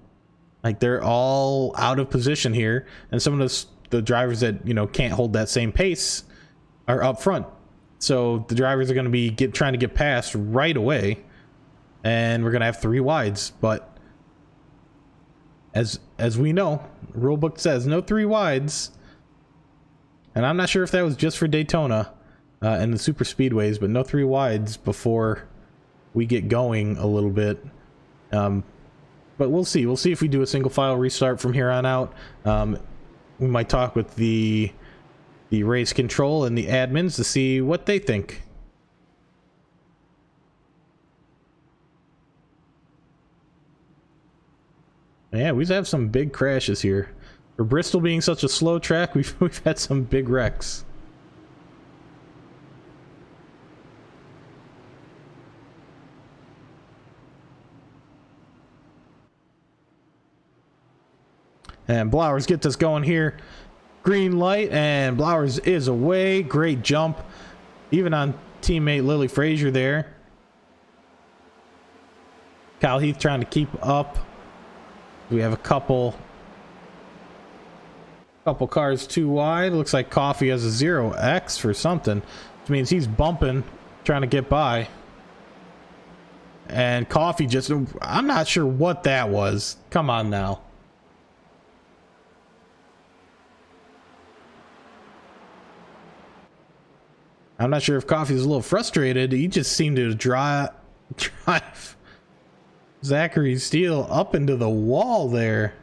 Like, they're all out of position here. And some of the drivers that, you know, can't hold that same pace are up front. So the drivers are going to be trying to get past right away. And we're going to have 3 wides. But as we know, the rule book says no 3 wides. And I'm not sure if that was just for Daytona and the super speedways, but no 3 wides before we get going a little bit. But we'll see. We'll see if we do a single file restart from here on out. We might talk with the race control and the admins to see what they think. Yeah, we have some big crashes here. For Bristol being such a slow track, we've had some big wrecks. And Blowers gets us going here. Green light, and Blowers is away. Great jump. Even on teammate Lily Frazier there. Kyle Heath trying to keep up. We have a couple cars too wide. Looks like Coffey has a 0x for something, which means he's bumping, trying to get by. And Coffey just, I'm not sure what that was. Come on now. I'm not sure if Coffey's a little frustrated. He just seemed to drive Zachary Steele up into the wall there.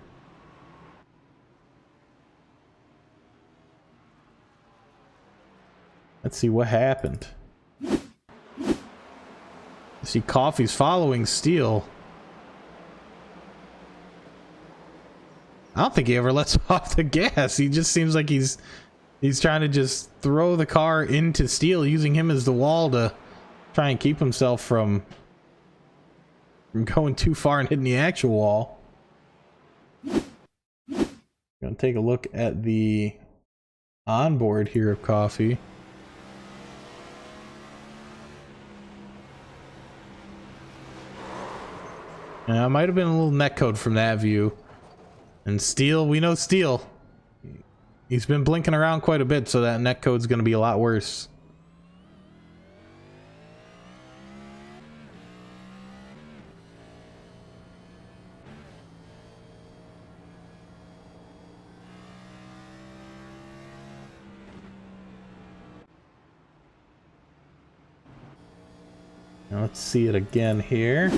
Let's see what happened. See, Coffee's following Steele. I don't think he ever lets off the gas. He just seems like he's trying to just throw the car into Steele, using him as the wall to try and keep himself from going too far and hitting the actual wall. Gonna take a look at the onboard here of Coffee. Yeah, it might have been a little netcode from that view. And Steele, we know Steele. He's been blinking around quite a bit, so that netcode's going to be a lot worse. Now let's see it again here.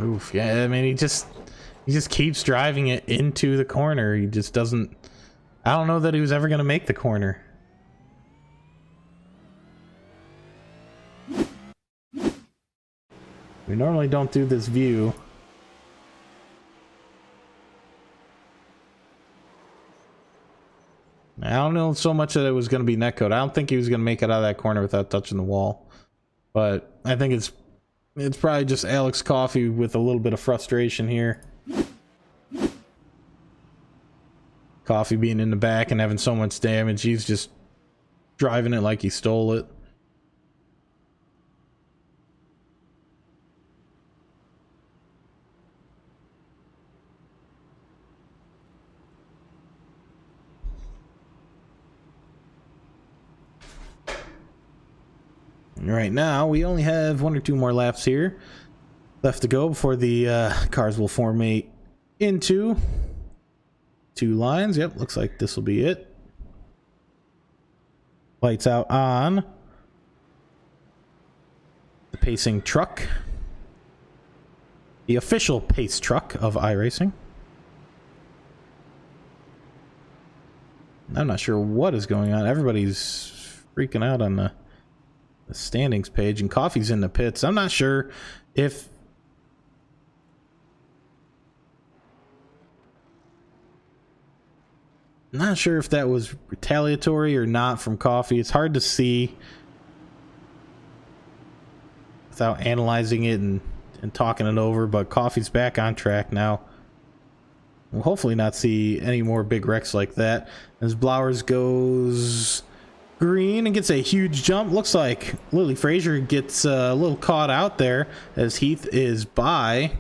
Oof, yeah, I mean, he just keeps driving it into the corner. He just doesn't... I don't know that he was ever going to make the corner. We normally don't do this view. I don't know so much that it was going to be netcode. I don't think he was going to make it out of that corner without touching the wall. But I think it's probably just Alex Coffee with a little bit of frustration here. Coffee being in the back and having so much damage, he's just driving it like he stole it. Right now, we only have 1 or 2 more laps here left to go before the cars will formate into 2 lines. Yep, looks like this will be it. Lights out on the pacing truck. The official pace truck of iRacing. I'm not sure what is going on. Everybody's freaking out on the standings page, and Coffee's in the pits. I'm not sure if that was retaliatory or not from Coffee. It's hard to see without analyzing it and talking it over, but Coffee's back on track now. We'll hopefully not see any more big wrecks like that. As Blowers goes green and gets a huge jump. Looks like Lily Frazier gets a little caught out there as Heath is by.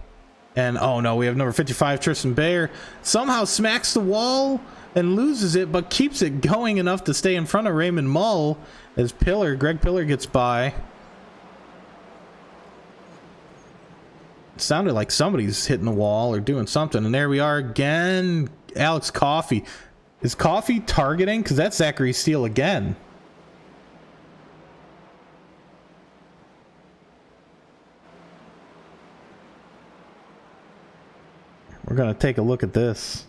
And oh no, we have number 55, Tristan Bayer, somehow smacks the wall and loses it, but keeps it going enough to stay in front of Raymond Mull as Greg Pillar gets by. It sounded like somebody's hitting the wall or doing something, and there we are again. Alex Coffee. Is Coffee targeting? Because that's Zachary Steele again. We're going to take a look at this.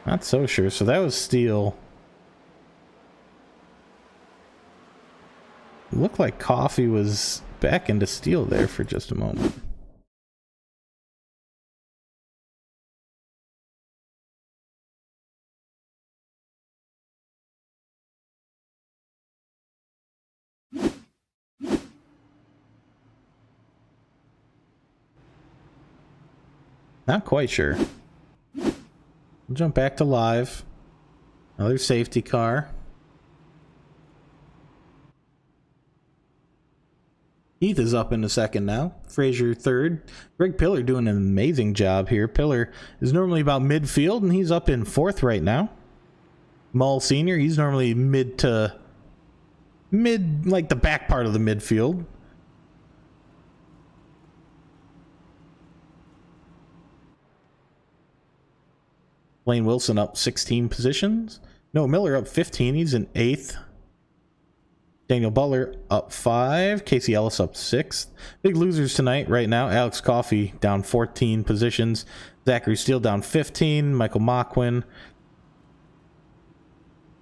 Not so sure. So that was Steele. Looked like Coffee was back into Steele there for just a moment. Not quite sure. We'll jump back to live. Another safety car. Heath is up in the second now. Frazier third. Greg Pillar doing an amazing job here. Pillar is normally about midfield, and he's up in fourth right now. Mull Sr., he's normally mid, like the back part of the midfield. Blaine Wilson up 16 positions. Noah Miller up 15. He's in 8th. Daniel Butler up 5. Casey Ellis up 6th. Big losers tonight right now. Alex Coffey down 14 positions. Zachary Steele down 15. Michael Moquin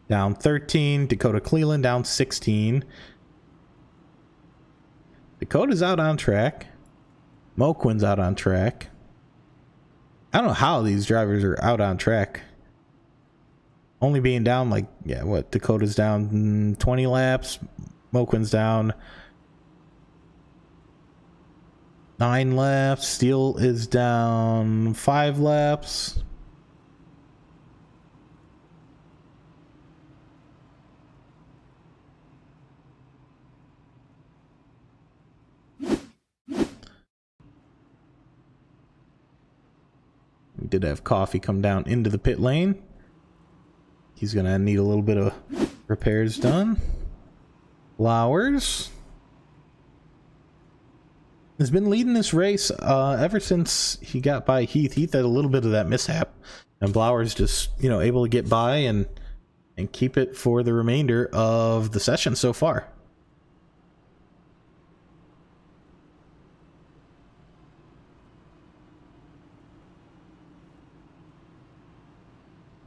down 13. Dakota Cleland down 16. Dakota's out on track. Moquin's out on track. I don't know how these drivers are out on track. Only being down like, yeah, what? Dakota's down 20 laps. Moquin's down 9 laps. Steele is down 5 laps. We did have Coffee come down into the pit lane. He's going to need a little bit of repairs done. Flowers has been leading this race ever since he got by Heath. Heath had a little bit of that mishap, and Blowers just, you know, able to get by and keep it for the remainder of the session so far.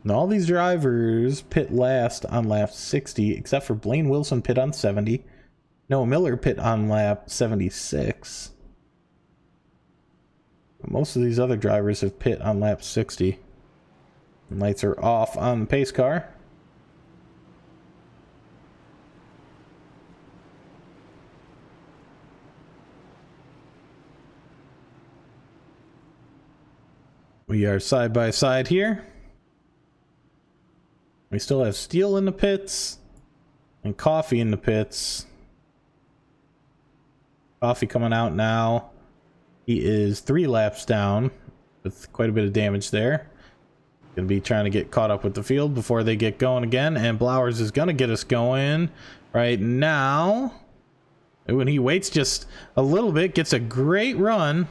And all these drivers pit last on lap 60, except for Blaine Wilson pit on 70. Noah Miller pit on lap 76. Most of these other drivers have pit on lap 60. And lights are off on the pace car. We are side by side here. We still have Steele in the pits and Coffee in the pits. Coffee coming out now. He is 3 laps down with quite a bit of damage there. Gonna be trying to get caught up with the field before they get going again, and Blowers is gonna get us going right now. When he waits just a little bit, gets a great run.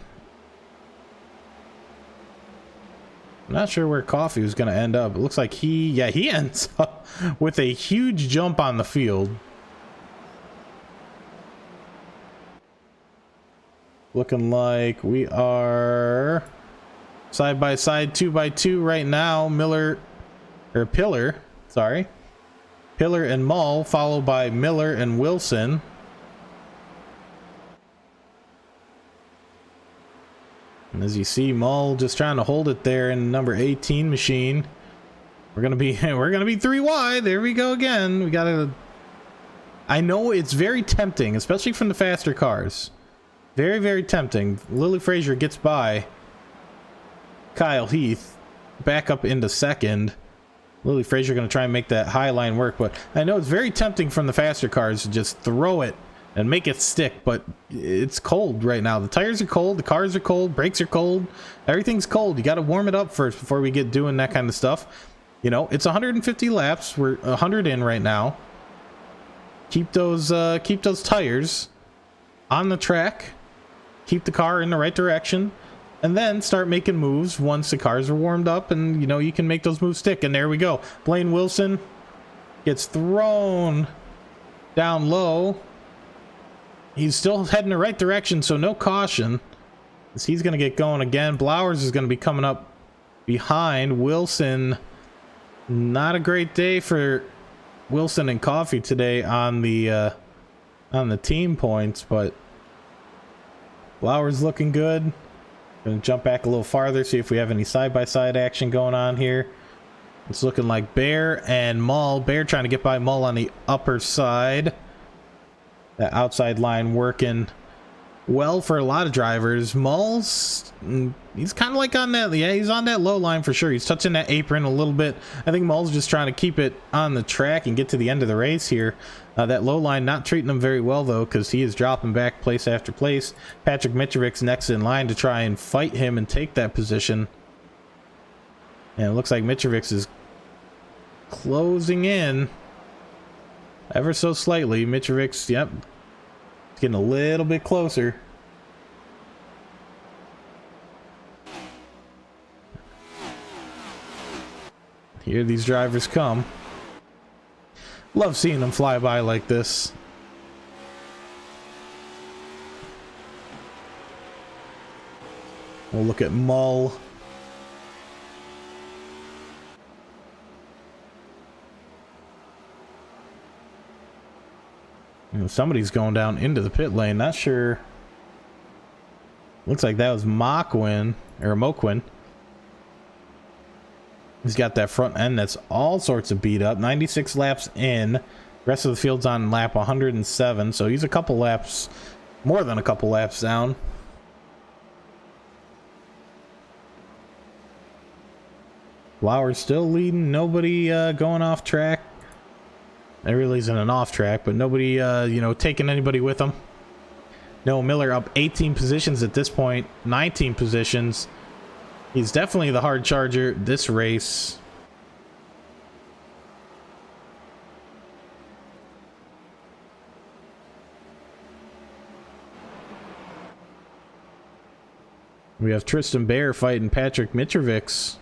I'm not sure where Coffee was going to end up. It looks like he ends up with a huge jump on the field. Looking like we are side by side, 2 by 2 right now. Pillar and Mull, followed by Miller and Wilson. And as you see, Mull just trying to hold it there in number 18 machine. We're gonna be 3 wide. There we go again. We gotta. I know it's very tempting, especially from the faster cars. Very, very tempting. Lily Frazier gets by Kyle Heath, back up into second. Lily Frazier gonna try and make that high line work, but I know it's very tempting from the faster cars to just throw it and make it stick, but it's cold right now. The tires are cold, the cars are cold, brakes are cold, everything's cold. You got to warm it up first before we get doing that kind of stuff. You know, it's 150 laps. We're 100 in right now. Keep those tires on the track. Keep the car in the right direction, and then start making moves once the cars are warmed up, and you know you can make those moves stick. And there we go. Blaine Wilson gets thrown down low. He's still heading the right direction, so no caution. As he's going to get going again. Blowers is going to be coming up behind Wilson. Not a great day for Wilson and Coffee today on the team points, but Blowers looking good. Going to jump back a little farther, see if we have any side-by-side action going on here. It's looking like Bear and Mull. Bear trying to get by Mull on the upper side. That outside line working well for a lot of drivers. Mull's, he's kind of like on that, yeah, he's on that low line for sure. He's touching that apron a little bit. I think Mull's just trying to keep it on the track and get to the end of the race here. That low line not treating him very well, though, because he is dropping back place after place. Patrick Mitrovic's next in line to try and fight him and take that position. And it looks like Mitrovic is closing in ever so slightly. Mitrovic's, yep, getting a little bit closer. Here these drivers come. Love seeing them fly by like this. We'll look at Mull. Somebody's going down into the pit lane. Not sure. Looks like that was Moquin or Moquin. He's got that front end that's all sorts of beat up. 96 laps in. Rest of the field's on lap 107, so he's a couple laps, more than a couple laps down. Flowers still leading. Nobody going off track. There really isn't an off track, but nobody, you know, taking anybody with them. No, Miller up 18 positions at this point, 19 positions. He's definitely the hard charger this race. We have Tristan Bear fighting Patrick Mitrovic's.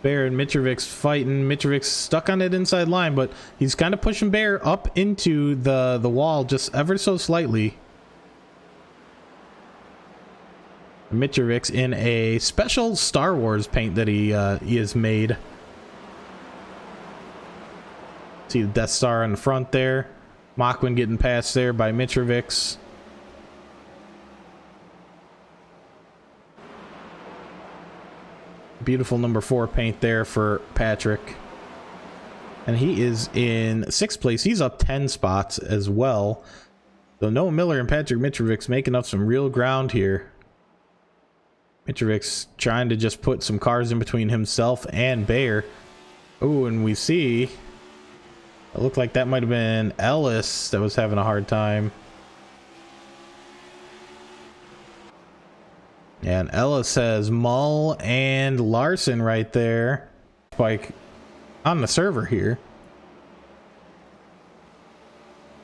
Bear and Mitrovic's fighting. Mitrovic's stuck on that inside line, but he's kind of pushing Bear up into the wall just ever so slightly. Mitrovic's in a special Star Wars paint that he has made. See the Death Star on the front there. Moquin getting passed there by Mitrovic's. Beautiful number 4 paint there for Patrick. And he is in 6th place. He's up 10 spots as well. So Noah Miller and Patrick Mitrovic's making up some real ground here. Mitrovic's trying to just put some cars in between himself and Bayer. Oh, and we see it looked like that might have been Ellis that was having a hard time. And Ellis has Mull and Larson right there. Like on the server here.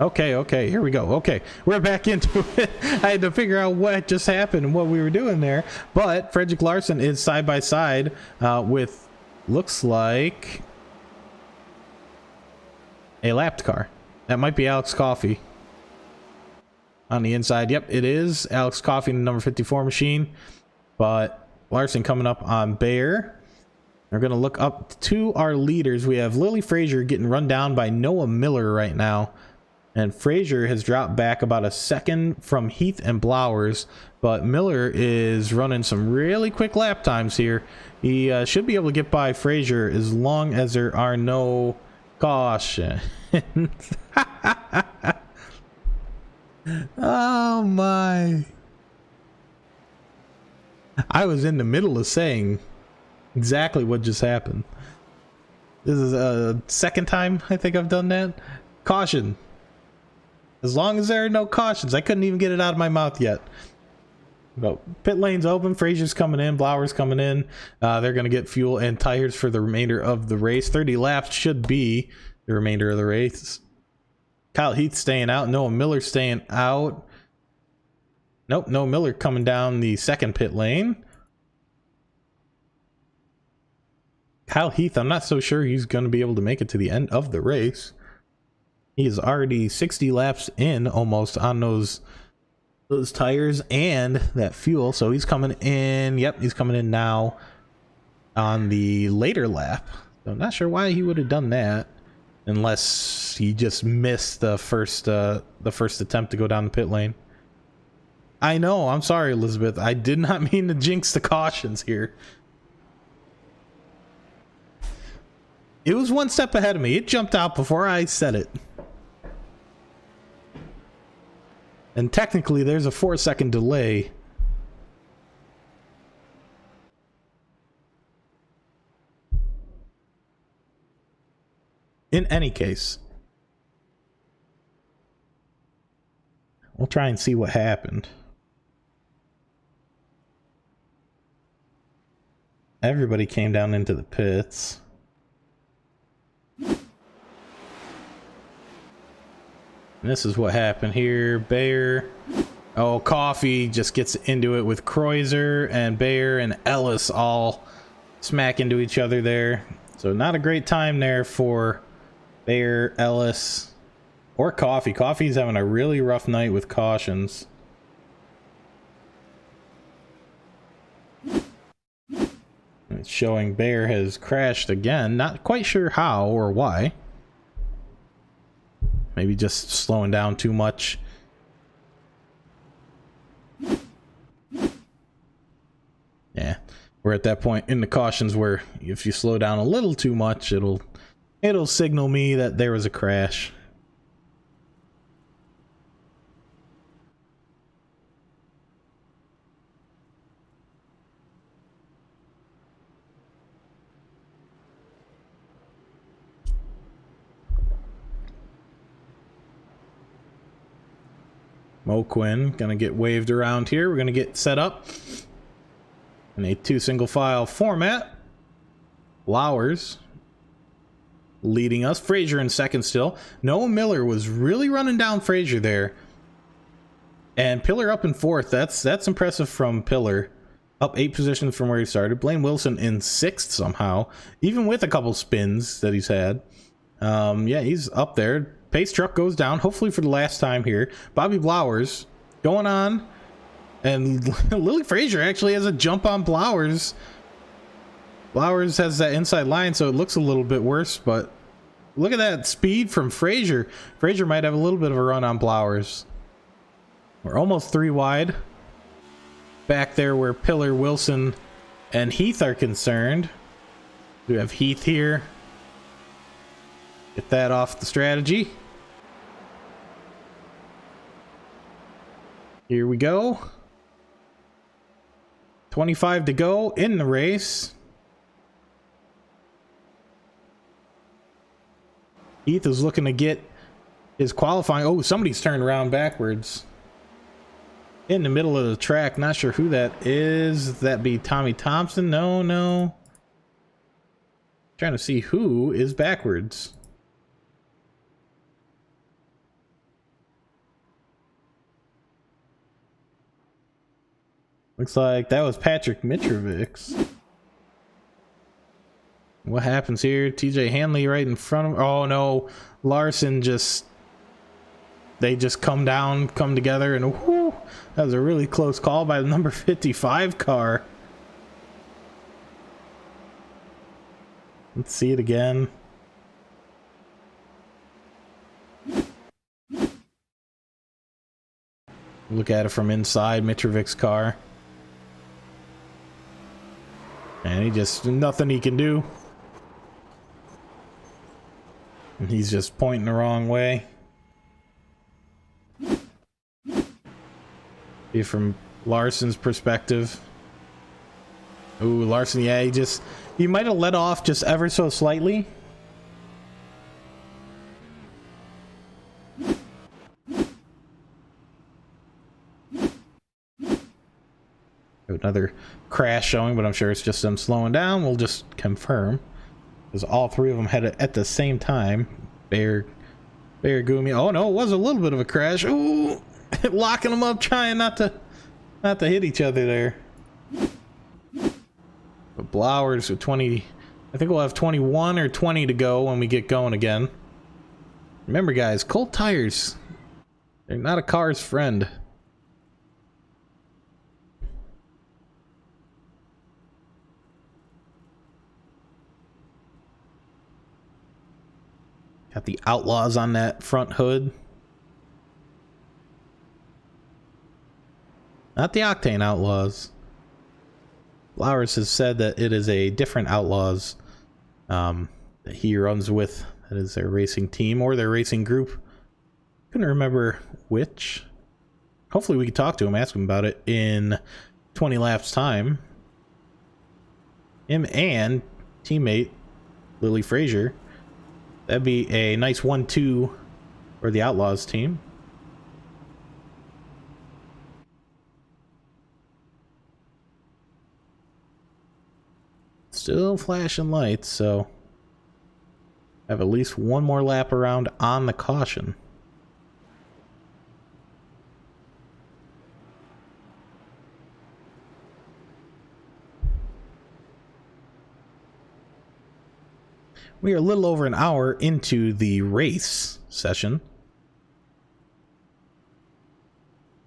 Okay, here we go. Okay, we're back into it. I had to figure out what just happened and what we were doing there. But Frederick Larson is side by side with, looks like, a lapped car. That might be Alex Coffey. On the inside, yep, it is Alex Coffey in the number 54 machine. But Larson coming up on Bayer. We're going to look up to our leaders. We have Lily Frazier getting run down by Noah Miller right now. And Frazier has dropped back about a second from Heath and Blowers, but Miller is running some really quick lap times here. He should be able to get by Frazier as long as there are no cautions. Oh my. I was in the middle of saying exactly what just happened. This is a second time I think I've done that. Caution. As long as there are no cautions. I couldn't even get it out of my mouth yet. But pit lane's open. Frazier's coming in. Blowers coming in. They're going to get fuel and tires for the remainder of the race. 30 laps should be the remainder of the race. Kyle Heath staying out. Noah Miller staying out. Nope, Noah Miller coming down the second pit lane. Kyle Heath, I'm not so sure he's going to be able to make it to the end of the race. He is already 60 laps in almost on those tires and that fuel. So he's coming in. Yep, he's coming in now on the later lap. So I'm not sure why he would have done that unless he just missed the first attempt to go down the pit lane. I know. I'm sorry, Elizabeth. I did not mean to jinx the cautions here. It was one step ahead of me. It jumped out before I said it. And technically, there's a 4-second delay. In any case, we'll try and see what happened. Everybody came down into the pits. And this is what happened here. Bayer. Oh, Coffey just gets into it with Kreuzer, and Bayer and Ellis all smack into each other there. So not a great time there for Bear, Ellis, or Coffee. Coffee's having a really rough night with cautions. It's showing Bear has crashed again. Not quite sure how or why. Maybe just slowing down too much. Yeah, we're at that point in the cautions where if you slow down a little too much, it'll signal me that there was a crash. Mo Quinn gonna get waved around here. We're gonna get set up in a 2 single file format. Flowers leading us. Frazier in second still. Noah Miller was really running down Frazier there. And Pillar up in fourth. That's impressive from Pillar. Up 8 positions from where he started. Blaine Wilson in 6th somehow. Even with a couple spins that he's had. Yeah, he's up there. Pace truck goes down, hopefully for the last time here. Bobby Blowers going on. And Lily Frazier actually has a jump on Blowers. Blowers has that inside line, so it looks a little bit worse, but look at that speed from Frazier. Frazier might have a little bit of a run on Blowers. We're almost 3 wide. Back there where Pillar, Wilson, and Heath are concerned. We have Heath here. Get that off the strategy. Here we go. 25 to go in the race. Heath is looking to get his qualifying. Oh, somebody's turned around backwards. In the middle of the track. Not sure who that is. That be Tommy Thompson? No. Trying to see who is backwards. Looks like that was Patrick Mitrovic. What happens here? TJ Hanley right in front of... Oh no, Larson just... They just come together, and whoo, that was a really close call by the number 55 car. Let's see it again. Look at it from inside Mitrovic's car. And he just... nothing he can do. And he's just pointing the wrong way. See from Larson's perspective. Ooh, Larson, yeah, he might have let off just ever so slightly. Another crash showing, but I'm sure it's just them slowing down. We'll just confirm. Because all 3 of them had it at the same time. Bear Gumi. Oh no, it was a little bit of a crash. Ooh, locking them up, trying not to hit each other there. But Blowers with 20. I think we'll have 21 or 20 to go when we get going again. Remember, guys, cold tires. They're not a car's friend. Got the Outlaws on that front hood. Not the Octane Outlaws. Flowers has said that it is a different Outlaws that he runs with. That is their racing team or their racing group. Couldn't remember which. Hopefully we can talk to him, ask him about it in 20 laps time. Him and teammate Lily Frazier. That'd be a nice 1-2 for the Outlaws team. Still flashing lights, so have at least one more lap around on the caution. We are a little over an hour into the race session.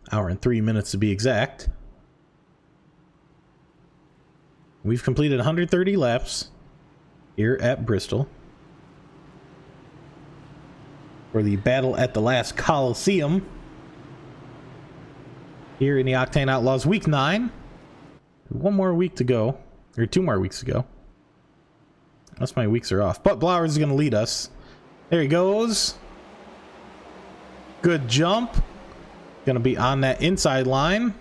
Hour and 3 minutes to be exact. We've completed 130 laps here at Bristol for the battle at the last Colosseum here in the Octane Outlaws Week 9. One more week to go, or 2 more weeks to go. Unless my weeks are off. But Blowers is going to lead us. There he goes. Good jump. Going to be on that inside line.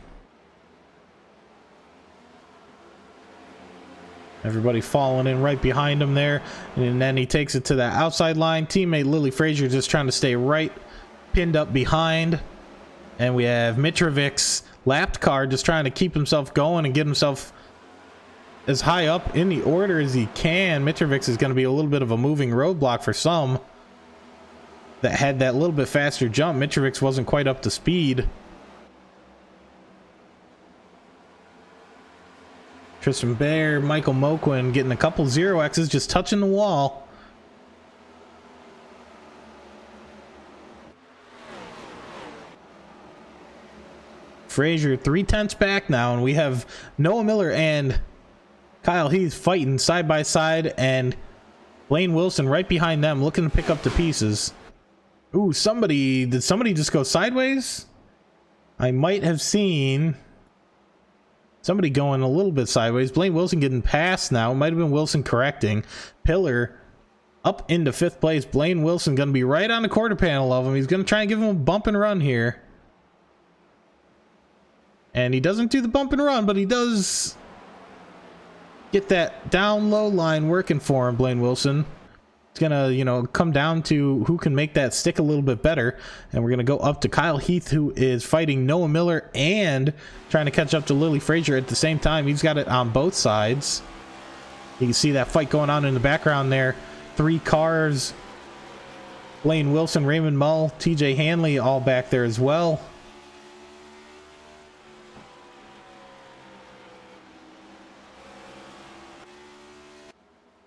Everybody falling in right behind him there. And then he takes it to that outside line. Teammate Lily Frazier just trying to stay right, pinned up behind. And we have Mitrovic's lapped car just trying to keep himself going and get himself as high up in the order as he can. Mitrovic is going to be a little bit of a moving roadblock for some that had that little bit faster jump. Mitrovic wasn't quite up to speed. Tristan Baer, Michael Moquin getting a couple 0X's, just touching the wall. Frazier 3/10 back now, and we have Noah Miller and Kyle Heath fighting side by side, and Blaine Wilson right behind them looking to pick up the pieces. Ooh, did somebody just go sideways? I might have seen somebody going a little bit sideways. Blaine Wilson getting past now. It might have been Wilson correcting. Pillar up into 5th place. Blaine Wilson going to be right on the quarter panel of him. He's going to try and give him a bump and run here. And he doesn't do the bump and run, but he does get that down low line working for him, Blaine Wilson. It's gonna, come down to who can make that stick a little bit better. And we're gonna go up to Kyle Heath, who is fighting Noah Miller and trying to catch up to Lily Frazier at the same time. He's got it on both sides. You can see that fight going on in the background there. 3 cars. Blaine Wilson, Raymond Mull, TJ Hanley all back there as well.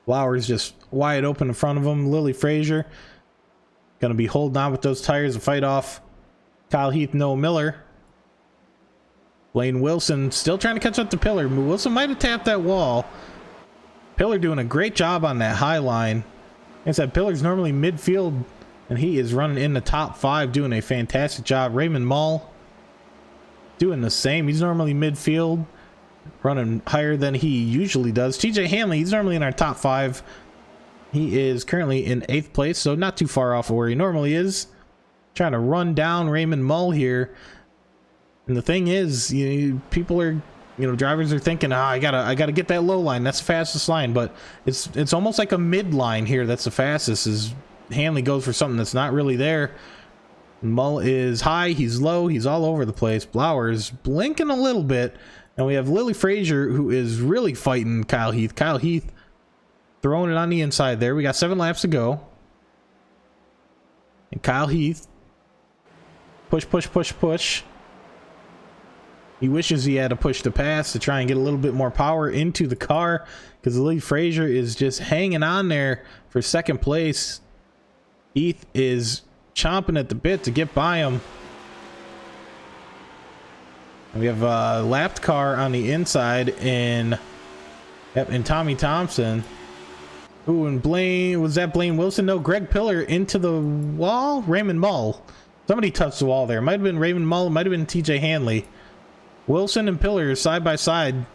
Flowers just wide open in front of him. Lily Frazier going to be holding on with those tires to fight off Kyle Heath, Noah Miller. Blaine Wilson still trying to catch up to Pillar. Wilson might have tapped that wall. Pillar doing a great job on that high line. Like I said, Pillar's normally midfield, and he is running in the top 5, doing a fantastic job. Raymond Mull doing the same. He's normally midfield, running higher than he usually does. TJ Hanley, he's normally in our top 5. He is currently in 8th place, so not too far off of where he normally is. Trying to run down Raymond Mull here. And the thing is, people are, drivers are thinking, I gotta get that low line. That's the fastest line, but it's almost like a mid line here. That's the fastest. Is Hanley goes for something that's not really there. Mull is high, he's low, he's all over the place. Blowers blinking a little bit. And we have Lily Frazier, who is really fighting Kyle Heath. Kyle Heath throwing it on the inside there. We got 7 laps to go. And Kyle Heath, push. He wishes he had to push the pass to try and get a little bit more power into the car, because Lily Frazier is just hanging on there for 2nd place. Heath is chomping at the bit to get by him. We have a lapped car on the inside in Tommy Thompson. Ooh, and Blaine, was that Blaine Wilson? No, Greg Pillar into the wall. Raymond Mull. Somebody touched the wall there. Might have been Raymond Mull, might have been TJ Hanley. Wilson and Pillar side by side.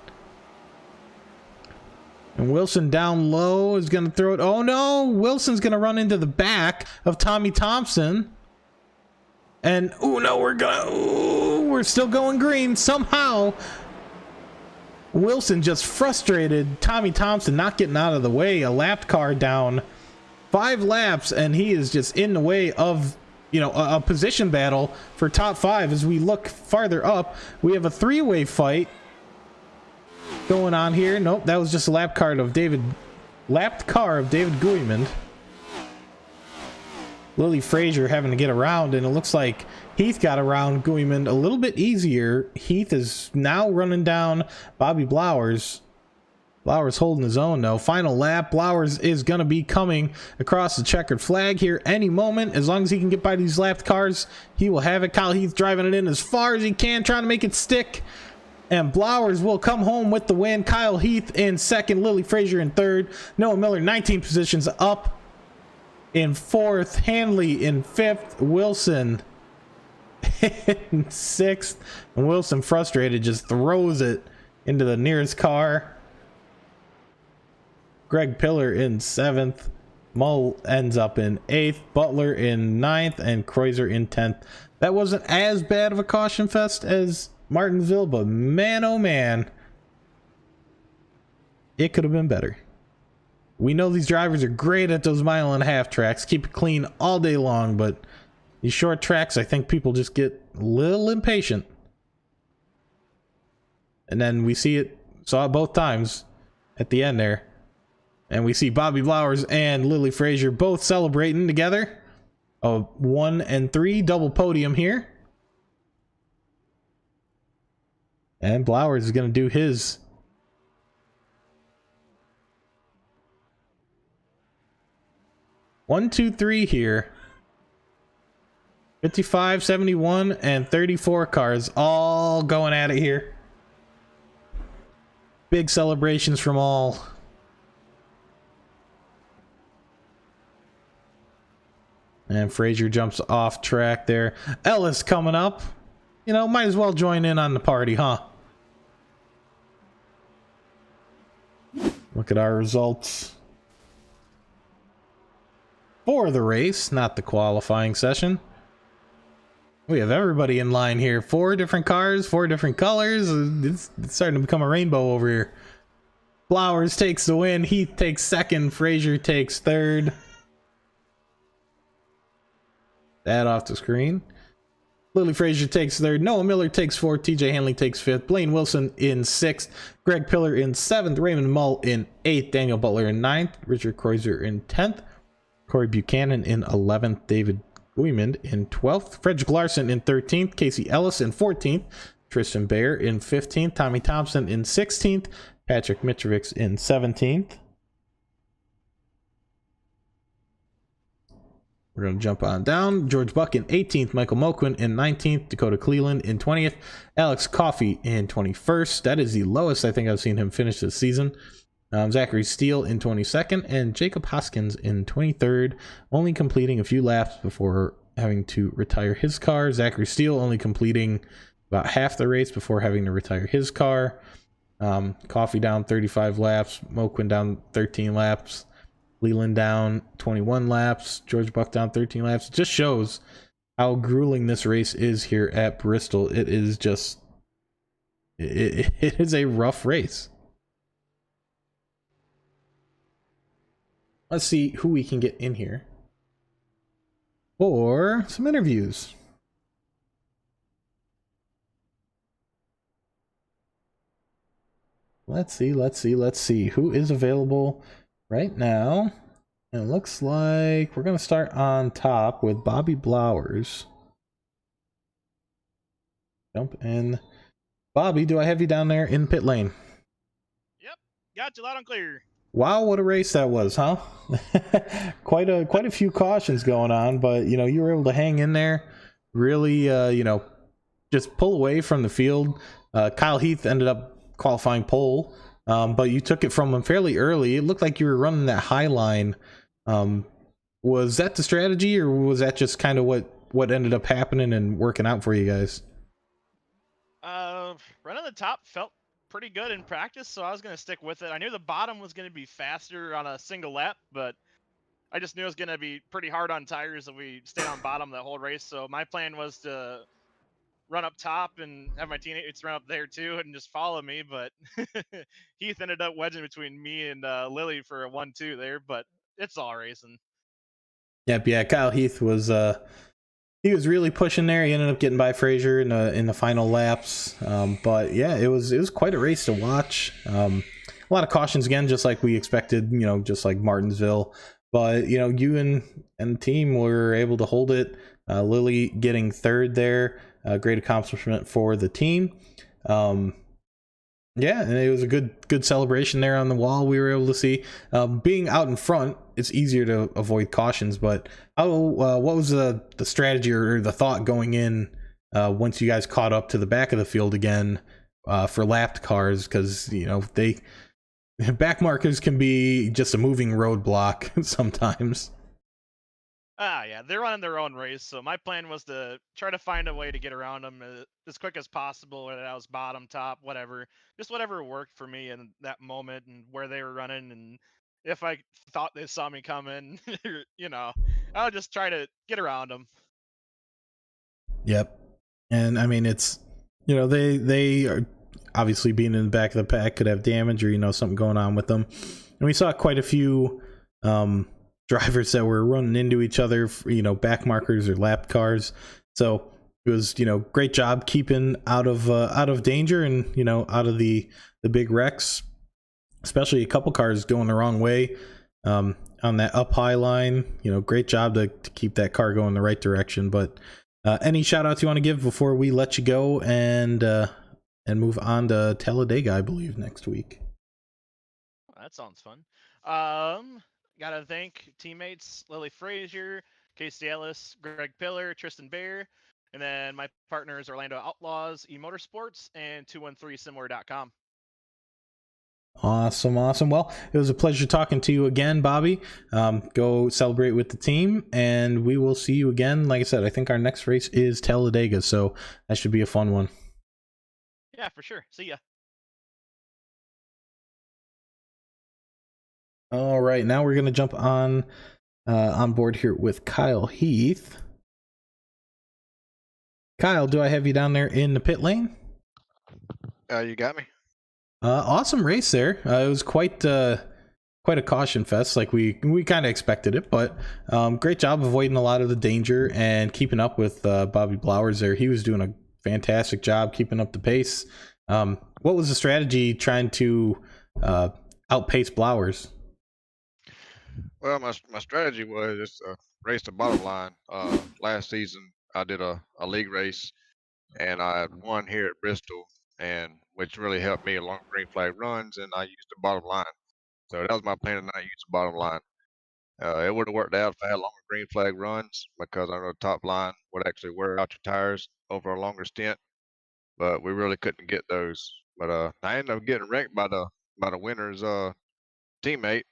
And Wilson down low is going to throw it. Oh no, Wilson's going to run into the back of Tommy Thompson. And we're still going green somehow. Wilson just frustrated Tommy Thompson not getting out of the way. A lapped car down 5 laps, and he is just in the way of a position battle for top 5. As we look farther up, we have a 3-way fight going on here. Nope, that was just a lapped car of David Guymond. Lily Frazier having to get around, and it looks like Heath got around Guymond a little bit easier. Heath is now running down Bobby Blowers. Blowers holding his own though. Final lap. Blowers is going to be coming across the checkered flag here any moment. As long as he can get by these lapped cars, he will have it. Kyle Heath driving it in as far as he can, trying to make it stick. And Blowers will come home with the win. Kyle Heath in second. Lily Frazier in third. Noah Miller 19 positions up in fourth. Hanley in fifth. Wilson in sixth. And Wilson, frustrated, just throws it into the nearest car. Greg Pillar in seventh. Mull ends up in eighth. Butler in ninth. And Kreuzer in 10th. That wasn't as bad of a caution fest as Martinsville, but man, oh man, it could have been better. We know these drivers are great at those 1.5 mile tracks. Keep it clean all day long, but these short tracks, I think people just get a little impatient. And then we saw it both times at the end there. And we see Bobby Blowers and Lily Frazier both celebrating together. A 1 and 3 double podium here. And Blowers is going to do his. One, two, three here. 55, 71, and 34 cars all going at it here. Big celebrations from all. And Frazier jumps off track there. Ellis coming up. You know, might as well join in on the party, huh? Look at our results for the race, not the qualifying session. We have everybody in line here. 4 different cars, 4 different colors. It's starting to become a rainbow over here. Blowers takes the win. Heath takes second. Frazier takes third. That off the screen. Lily Frazier takes third. Noah Miller takes fourth. TJ Hanley takes fifth. Blaine Wilson in sixth. Greg Pillar in seventh. Raymond Mull in eighth. Daniel Butler in ninth. Richard Kreuzer in 10th. Corey Buchanan in 11th. David Guimond in 12th. Frederick Larson in 13th. Casey Ellis in 14th. Tristan Bayer in 15th. Tommy Thompson in 16th. Patrick Mitrovic in 17th. We're going to jump on down. George Buck in 18th. Michael Moquin in 19th. Dakota Cleland in 20th. Alex Coffey in 21st. That is the lowest I think I've seen him finish this season. Zachary Steele in 22nd. And Jacob Hoskins in 23rd. Only completing a few laps before having to retire his car. Zachary Steele only completing about half the race before having to retire his car. Coffey down 35 laps. Moquin down 13 laps. Leland down 21 laps. George Buck down 13 laps. It just shows how grueling this race is here at Bristol. It is just... It is a rough race. Let's see who we can get in here for some interviews. Let's see who is available right now. It looks like we're going to start on top with Bobby Blowers. Jump in. Bobby, do I have you down there in pit lane? Yep, got you loud and clear. Wow, what a race that was, huh? quite a few cautions going on, but you know, you were able to hang in there, really you know, just pull away from the field. Kyle Heath ended up qualifying pole, but you took it from him fairly early. It looked like you were running that high line. Was that the strategy, or was that just kind of what ended up happening and working out for you guys? Running the top felt pretty good in practice, so I was going to stick with it. I knew the bottom was going to be faster on a single lap, but I just knew it was going to be pretty hard on tires if we stayed on bottom the whole race. So my plan was to run up top and have my teammates run up there too and just follow me, but Heath ended up wedging between me and Lily for a 1-2 there, but it's all racing. Yep, yeah, Kyle Heath was he was really pushing there. He ended up getting by Frazier in the final laps. But yeah, it was quite a race to watch. A lot of cautions again, just like we expected, you know, just like Martinsville. But you know, you and the team were able to hold it. Lily getting third there, great accomplishment for the team. Yeah, and it was a good celebration there on the wall. We were able to see. Being out in front, it's easier to avoid cautions. But what was the strategy or the thought going in once you guys caught up to the back of the field again for lapped cars? Because they back markers can be just a moving roadblock sometimes. Yeah, they're running their own race, so my plan was to try to find a way to get around them as quick as possible, whether that was bottom, top, whatever, just whatever worked for me in that moment and where they were running, and if I thought they saw me coming, I would just try to get around them. Yep. And I mean, it's they are obviously being in the back of the pack could have damage or something going on with them. And we saw quite a few drivers that were running into each other, back markers or lapped cars. So it was great job keeping out of danger and out of the big wrecks, especially a couple cars going the wrong way on that up high line. Great job to keep that car going the right direction. But any shout outs you want to give before we let you go and move on to Talladega, I believe, next week? That sounds fun. Gotta thank teammates Lily Frazier, Casey Ellis, Greg Pillar, Tristan Bear, and then my partners Orlando Outlaws, eMotorsports, and 213similar.com. Awesome. Well, it was a pleasure talking to you again, Bobby. Go celebrate with the team, and we will see you again. Like I said, I think our next race is Talladega, so that should be a fun one. Yeah, for sure. See ya. All right, now we're going to jump on board here with Kyle Heath. Kyle, do I have you down there in the pit lane? You got me. Awesome race there. It was quite a caution fest, like we kind of expected it, but great job avoiding a lot of the danger and keeping up with Bobby Blowers there. He was doing a fantastic job keeping up the pace. What was the strategy trying to outpace Blowers? Well, my strategy was just race the bottom line. Last season, I did a league race, and I won here at Bristol, and which really helped me along green flag runs, and I used the bottom line. So that was my plan tonight, use the bottom line. It would have worked out if I had longer green flag runs because I know the top line would actually wear out your tires over a longer stint, but we really couldn't get those. But I ended up getting wrecked by the winner's teammate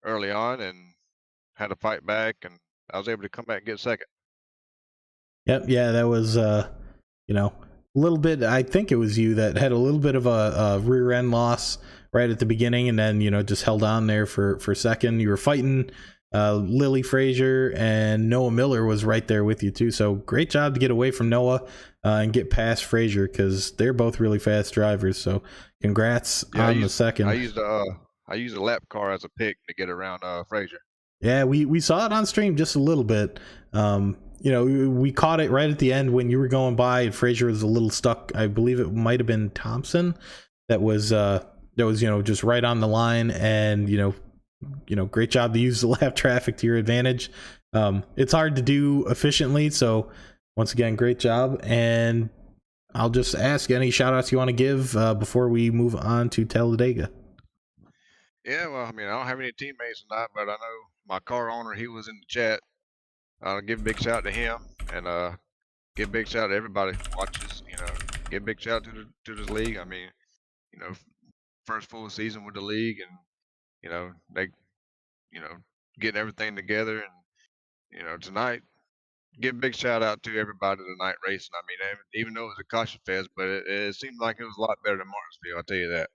early on and had to fight back, and I was able to come back and get second. Yep, yeah, that was a little bit. I think it was you that had a little bit of a rear end loss right at the beginning, and then just held on there for second. You were fighting Lily Frazier, and Noah Miller was right there with you too. So great job to get away from Noah and get past Frazier, because they're both really fast drivers. So congrats on the second. I used a lap car as a pick to get around Frazier. Yeah, we saw it on stream just a little bit. We caught it right at the end when you were going by, and Frazier was a little stuck. I believe it might have been Thompson that was just right on the line, and great job to use the lap traffic to your advantage. It's hard to do efficiently, so once again, great job. And I'll just ask any shout outs you want to give before we move on to Talladega. Yeah, well, I mean, I don't have any teammates tonight, but I know my car owner, he was in the chat. I'll give a big shout out to him, and give a big shout out to everybody who watches. Give a big shout out to this league. I mean, first full season with the league, and they, getting everything together, and tonight, give a big shout out to everybody tonight racing. I mean, even though it was a caution fest, but it seemed like it was a lot better than Martinsville. I'll tell you that.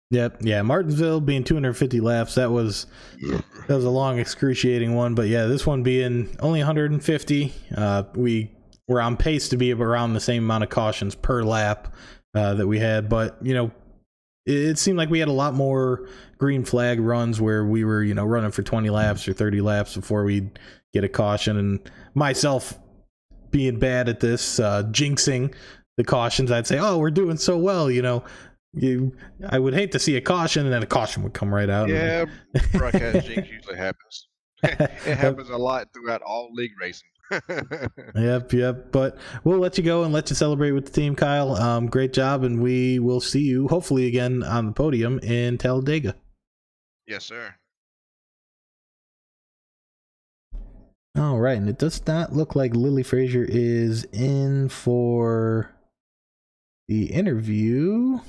Yep, yeah, Martinsville being 250 laps, that was a long, excruciating one. But yeah, this one being only 150, we were on pace to be around the same amount of cautions per lap that we had. But it seemed like we had a lot more green flag runs where we were running for 20 laps or 30 laps before we'd get a caution. And myself being bad at this, jinxing the cautions, I'd say, oh, we're doing so well, I would hate to see a caution, and then a caution would come right out. Yeah, broadcast jinx usually happens. It happens a lot throughout all league racing. Yep. But we'll let you go and let you celebrate with the team, Kyle. Great job, and we will see you hopefully again on the podium in Talladega. Yes, sir. All right, and it does not look like Lily Frazier is in for the interview.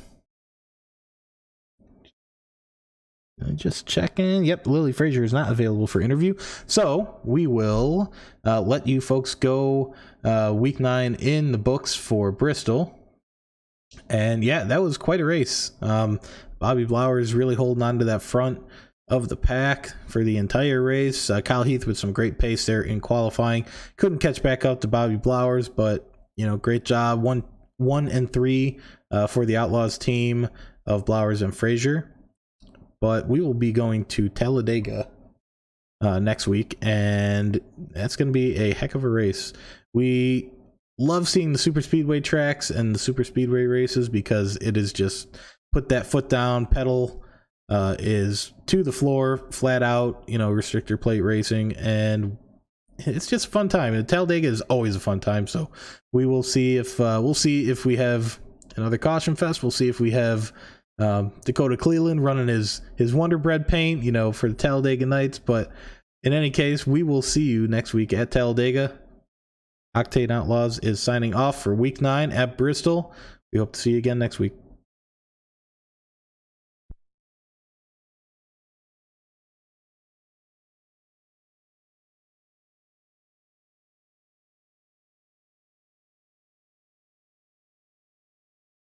Just checking. Yep, Lily Frazier is not available for interview. So we will let you folks go. Week 9 in the books for Bristol. And yeah, that was quite a race. Bobby Blowers really holding on to that front of the pack for the entire race. Kyle Heath with some great pace there in qualifying. Couldn't catch back up to Bobby Blowers, but great job. 1 and 3 for the Outlaws team of Blowers and Frazier. But we will be going to Talladega next week, and that's going to be a heck of a race. We love seeing the super speedway tracks and the super speedway races because it is just put that foot down, pedal is to the floor, flat out, restrictor plate racing, and it's just a fun time. And Talladega is always a fun time, so we will see if we have another caution fest. We'll see if we have Dakota Cleland running his Wonder Bread paint, for the Talladega Nights. But in any case, we will see you next week at Talladega. Octane Outlaws is signing off for week 9 at Bristol. We hope to see you again next week.